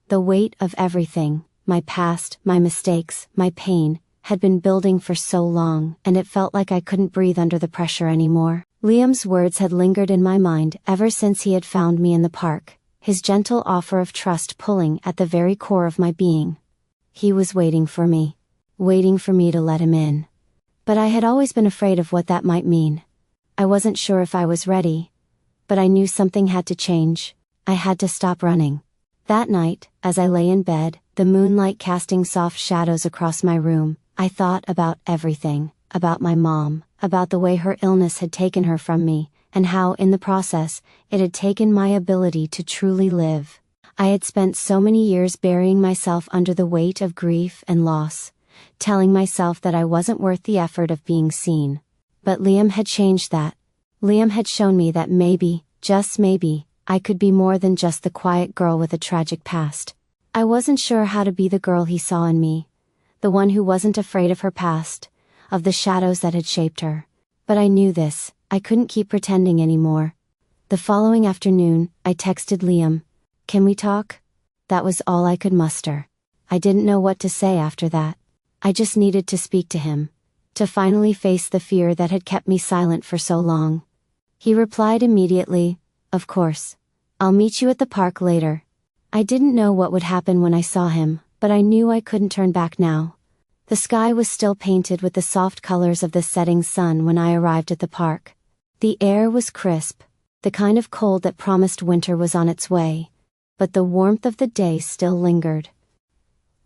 Speaker 1: The weight of everything, my past, my mistakes, my pain, had been building for so long, and it felt like I couldn't breathe under the pressure anymore. Liam's words had lingered in my mind ever since he had found me in the park, his gentle offer of trust pulling at the very core of my being. He was waiting for me to let him in. But I had always been afraid of what that might mean. I wasn't sure if I was ready, but I knew something had to change. I had to stop running. That night, as I lay in bed, the moonlight casting soft shadows across my room, I thought about everything, about my mom, about the way her illness had taken her from me, and how, in the process, it had taken my ability to truly live. I had spent so many years burying myself under the weight of grief and loss, telling myself that I wasn't worth the effort of being seen. But Liam had changed that. Liam had shown me that maybe, just maybe, I could be more than just the quiet girl with a tragic past. I wasn't sure how to be the girl he saw in me, the one who wasn't afraid of her past, of the shadows that had shaped her. But I knew this, I couldn't keep pretending anymore. The following afternoon, I texted Liam, "Can we talk?" That was all I could muster. I didn't know what to say after that. I just needed to speak to him, to finally face the fear that had kept me silent for so long. He replied immediately, "Of course. I'll meet you at the park later." I didn't know what would happen when I saw him, but I knew I couldn't turn back now. The sky was still painted with the soft colors of the setting sun when I arrived at the park. The air was crisp, the kind of cold that promised winter was on its way, but the warmth of the day still lingered.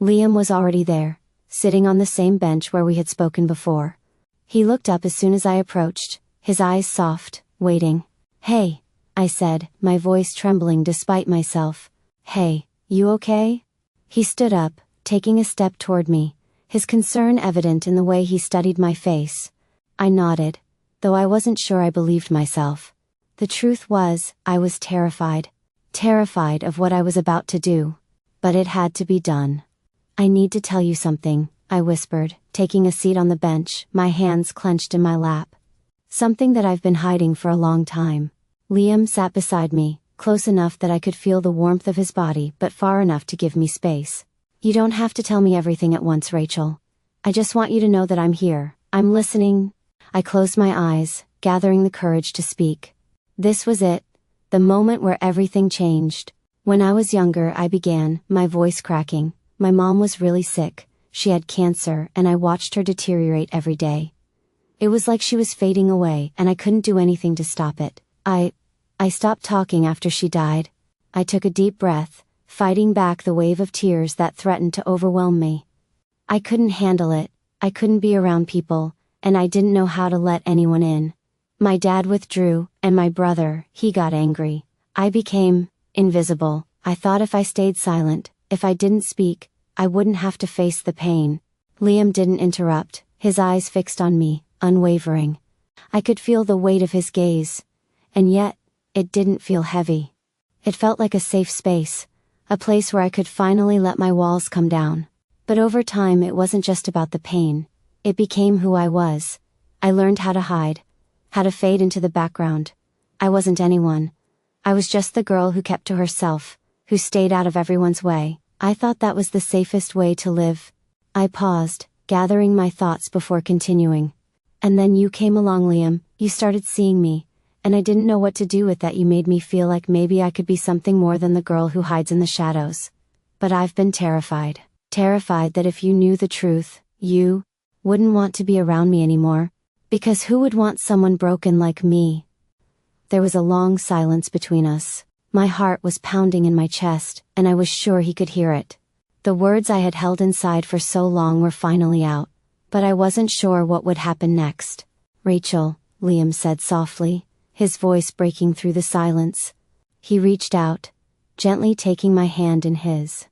Speaker 1: Liam was already there, sitting on the same bench where we had spoken before. He looked up as soon as I approached, his eyes soft, waiting. "Hey," I said, my voice trembling despite myself. "Hey, you okay?" He stood up, taking a step toward me, his concern evident in the way he studied my face. I nodded, though I wasn't sure I believed myself. The truth was, I was terrified. Terrified of what I was about to do. But it had to be done. "I need to tell you something," I whispered, taking a seat on the bench, my hands clenched in my lap. "Something that I've been hiding for a long time." Liam sat beside me, close enough that I could feel the warmth of his body but far enough to give me space. "You don't have to tell me everything at once, Rachel. I just want you to know that I'm here, I'm listening." I closed my eyes, gathering the courage to speak. This was it, the moment where everything changed. When I was younger, I began, my voice cracking. My mom was really sick, she had cancer, and I watched her deteriorate every day. It was like she was fading away, and I couldn't do anything to stop it. I stopped talking after she died. I took a deep breath, fighting back the wave of tears that threatened to overwhelm me. I couldn't handle it, I couldn't be around people, and I didn't know how to let anyone in. My dad withdrew, and my brother, he got angry. I became invisible. I thought if I stayed silent, if I didn't speak, I wouldn't have to face the pain. Liam didn't interrupt, his eyes fixed on me, unwavering. I could feel the weight of his gaze. And yet, it didn't feel heavy. It felt like a safe space, a place where I could finally let my walls come down. But over time it wasn't just about the pain. It became who I was. I learned how to hide, how to fade into the background. I wasn't anyone. I was just the girl who kept to herself, who stayed out of everyone's way. I thought that was the safest way to live. I paused, gathering my thoughts before continuing. "And then you came along, Liam, you started seeing me, and I didn't know what to do with that. You made me feel like maybe I could be something more than the girl who hides in the shadows. But I've been terrified. Terrified that if you knew the truth, you wouldn't want to be around me anymore. Because who would want someone broken like me? There was a long silence between us. My heart was pounding in my chest, and I was sure he could hear it. The words I had held inside for so long were finally out, but I wasn't sure what would happen next. "Rachel," Liam said softly, his voice breaking through the silence. He reached out, gently taking my hand in his.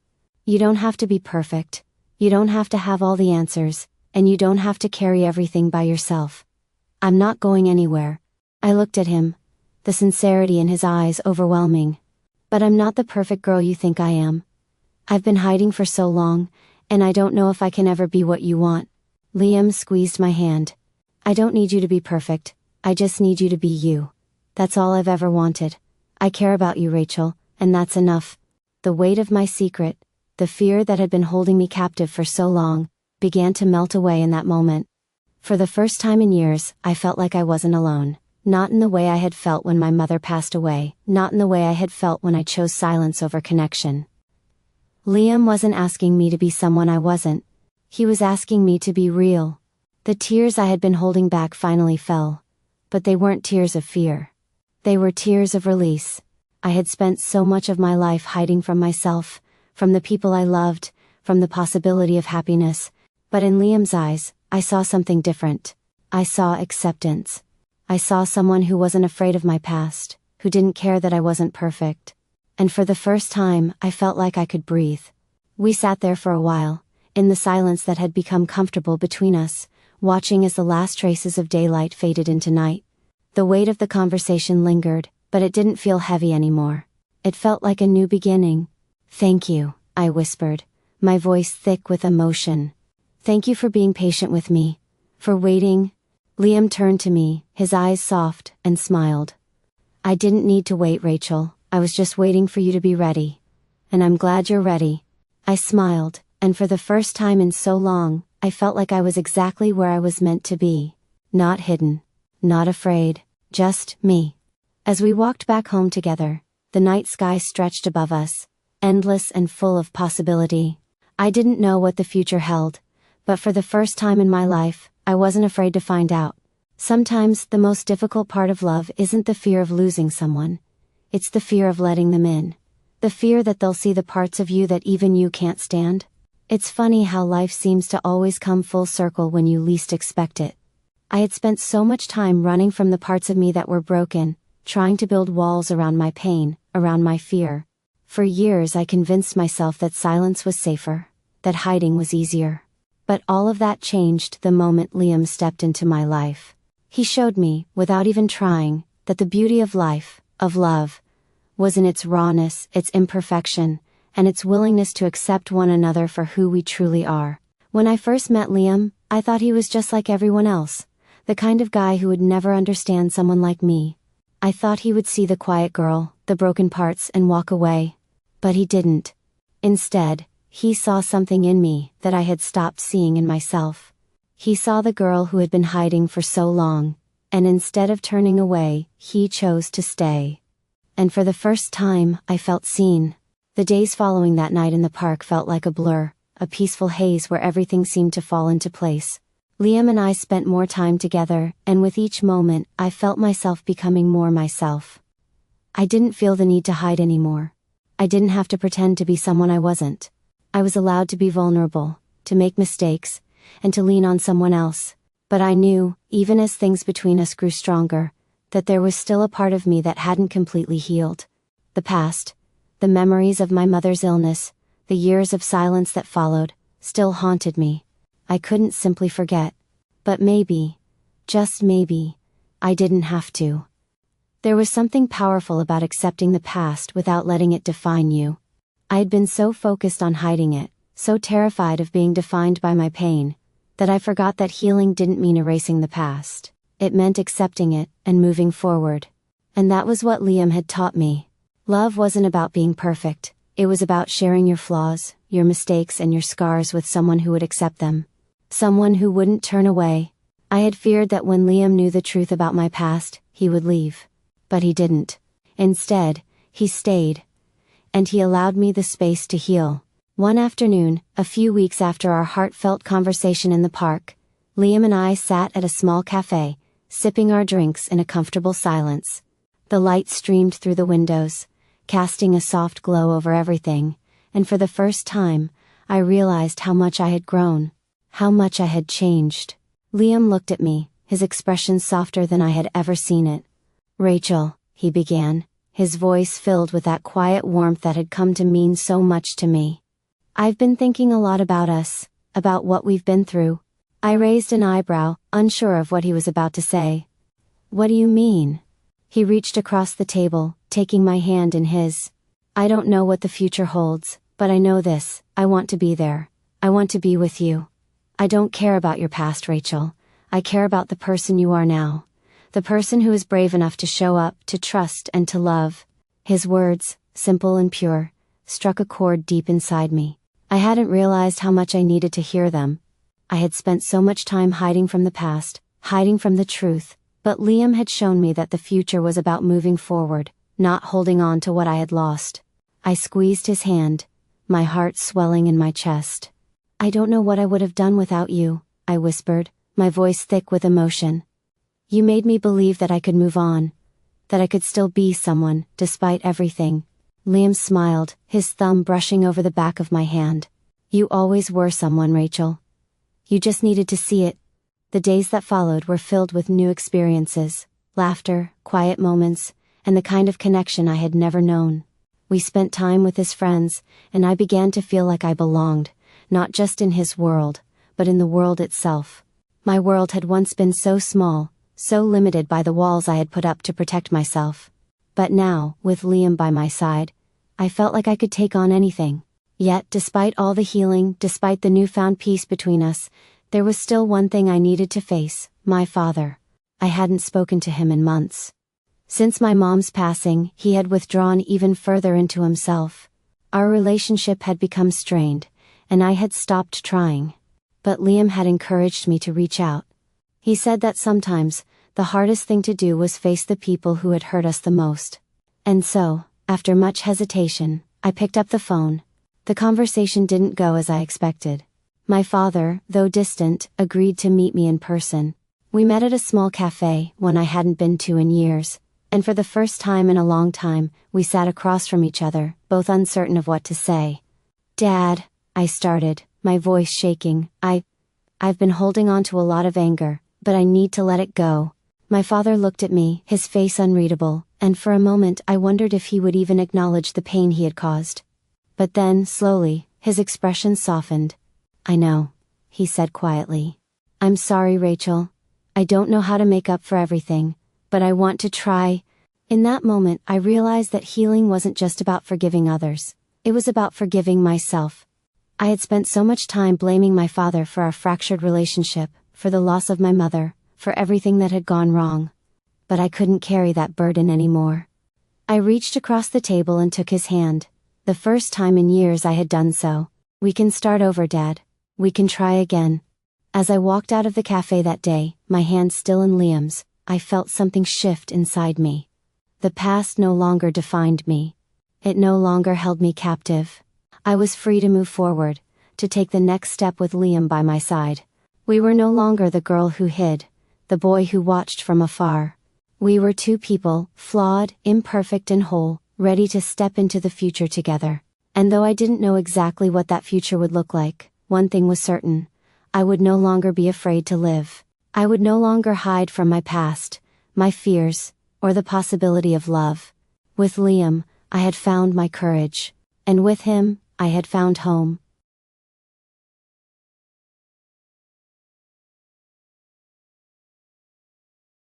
Speaker 1: "You don't have to be perfect. You don't have to have all the answers, and you don't have to carry everything by yourself. I'm not going anywhere." I looked at him, the sincerity in his eyes overwhelming. "But I'm not the perfect girl you think I am. I've been hiding for so long, and I don't know if I can ever be what you want." Liam squeezed my hand. "I don't need you to be perfect, I just need you to be you. That's all I've ever wanted. I care about you, Rachel, and that's enough." The weight of my secret, the fear that had been holding me captive for so long, began to melt away in that moment. For the first time in years, I felt like I wasn't alone. Not in the way I had felt when my mother passed away, not in the way I had felt when I chose silence over connection. Liam wasn't asking me to be someone I wasn't. He was asking me to be real. The tears I had been holding back finally fell. But they weren't tears of fear. They were tears of release. I had spent so much of my life hiding from myself, from the people I loved, from the possibility of happiness. But in Liam's eyes, I saw something different. I saw acceptance. I saw someone who wasn't afraid of my past, who didn't care that I wasn't perfect. And for the first time, I felt like I could breathe. We sat there for a while, in the silence that had become comfortable between us, watching as the last traces of daylight faded into night. The weight of the conversation lingered, but it didn't feel heavy anymore. It felt like a new beginning. "Thank you," I whispered, my voice thick with emotion. "Thank you for being patient with me, for waiting." Liam turned to me, his eyes soft, and smiled. "I didn't need to wait, Rachel. I was just waiting for you to be ready. And I'm glad you're ready." I smiled, and for the first time in so long, I felt like I was exactly where I was meant to be. Not hidden. Not afraid. Just me. As we walked back home together, the night sky stretched above us, endless and full of possibility. I didn't know what the future held, but for the first time in my life, I wasn't afraid to find out. Sometimes the most difficult part of love isn't the fear of losing someone. It's the fear of letting them in. The fear that they'll see the parts of you that even you can't stand. It's funny how life seems to always come full circle when you least expect it. I had spent so much time running from the parts of me that were broken, trying to build walls around my pain, around my fear. For years I convinced myself that silence was safer, that hiding was easier. But all of that changed the moment Liam stepped into my life. He showed me, without even trying, that the beauty of life, of love, was in its rawness, its imperfection, and its willingness to accept one another for who we truly are. When I first met Liam, I thought he was just like everyone else, the kind of guy who would never understand someone like me. I thought he would see the quiet girl, the broken parts, and walk away. But he didn't. Instead, he saw something in me that I had stopped seeing in myself. He saw the girl who had been hiding for so long, and instead of turning away, he chose to stay. And for the first time, I felt seen. The days following that night in the park felt like a blur, a peaceful haze where everything seemed to fall into place. Liam and I spent more time together, and with each moment, I felt myself becoming more myself. I didn't feel the need to hide anymore. I didn't have to pretend to be someone I wasn't. I was allowed to be vulnerable, to make mistakes, and to lean on someone else. But I knew, even as things between us grew stronger, that there was still a part of me that hadn't completely healed. The past, the memories of my mother's illness, the years of silence that followed, still haunted me. I couldn't simply forget. But maybe, just maybe, I didn't have to. There was something powerful about accepting the past without letting it define you. I had been so focused on hiding it, so terrified of being defined by my pain, that I forgot that healing didn't mean erasing the past. It meant accepting it and moving forward. And that was what Liam had taught me. Love wasn't about being perfect. It was about sharing your flaws, your mistakes, and your scars with someone who would accept them. Someone who wouldn't turn away. I had feared that when Liam knew the truth about my past, he would leave. But he didn't. Instead, he stayed. And he allowed me the space to heal. One afternoon, a few weeks after our heartfelt conversation in the park, Liam and I sat at a small cafe, sipping our drinks in a comfortable silence. The light streamed through the windows, casting a soft glow over everything, and for the first time, I realized how much I had grown, how much I had changed. Liam looked at me, his expression softer than I had ever seen it. "Rachel," he began, his voice filled with that quiet warmth that had come to mean so much to me. "I've been thinking a lot about us, about what we've been through." I raised an eyebrow, unsure of what he was about to say. "What do you mean?" He reached across the table, taking my hand in his. "I don't know what the future holds, but I know this: I want to be there. I want to be with you. I don't care about your past, Rachel. I care about the person you are now. The person who is brave enough to show up, to trust and to love." His words, simple and pure, struck a chord deep inside me. I hadn't realized how much I needed to hear them. I had spent so much time hiding from the past, hiding from the truth, but Liam had shown me that the future was about moving forward, not holding on to what I had lost. I squeezed his hand, my heart swelling in my chest. "I don't know what I would have done without you," I whispered, my voice thick with emotion. "You made me believe that I could move on, that I could still be someone, despite everything." Liam smiled, his thumb brushing over the back of my hand. "You always were someone, Rachel. You just needed to see it." The days that followed were filled with new experiences, laughter, quiet moments, and the kind of connection I had never known. We spent time with his friends, and I began to feel like I belonged, not just in his world, but in the world itself. My world had once been so small, so limited by the walls I had put up to protect myself. But now, with Liam by my side, I felt like I could take on anything. Yet, despite all the healing, despite the newfound peace between us, there was still one thing I needed to face: my father. I hadn't spoken to him in months. Since my mom's passing, he had withdrawn even further into himself. Our relationship had become strained, and I had stopped trying. But Liam had encouraged me to reach out. He said that sometimes, the hardest thing to do was face the people who had hurt us the most. And so, after much hesitation, I picked up the phone. The conversation didn't go as I expected. My father, though distant, agreed to meet me in person. We met at a small cafe, one I hadn't been to in years, and for the first time in a long time, we sat across from each other, both uncertain of what to say. "Dad," I started, my voice shaking, I've been holding on to a lot of anger, but I need to let it go." My father looked at me, his face unreadable, and for a moment I wondered if he would even acknowledge the pain he had caused. But then, slowly, his expression softened. "I know," he said quietly. "I'm sorry, Rachel. I don't know how to make up for everything, but I want to try." In that moment I realized that healing wasn't just about forgiving others, it was about forgiving myself. I had spent so much time blaming my father for our fractured relationship, for the loss of my mother, for everything that had gone wrong. But I couldn't carry that burden anymore. I reached across the table and took his hand. The first time in years I had done so. "We can start over, Dad. We can try again." As I walked out of the cafe that day, my hand still in Liam's, I felt something shift inside me. The past no longer defined me. It no longer held me captive. I was free to move forward, to take the next step with Liam by my side. We were no longer the girl who hid, the boy who watched from afar. We were two people, flawed, imperfect and whole, ready to step into the future together. And though I didn't know exactly what that future would look like, one thing was certain: I would no longer be afraid to live. I would no longer hide from my past, my fears, or the possibility of love. With Liam, I had found my courage. And with him, I had found home.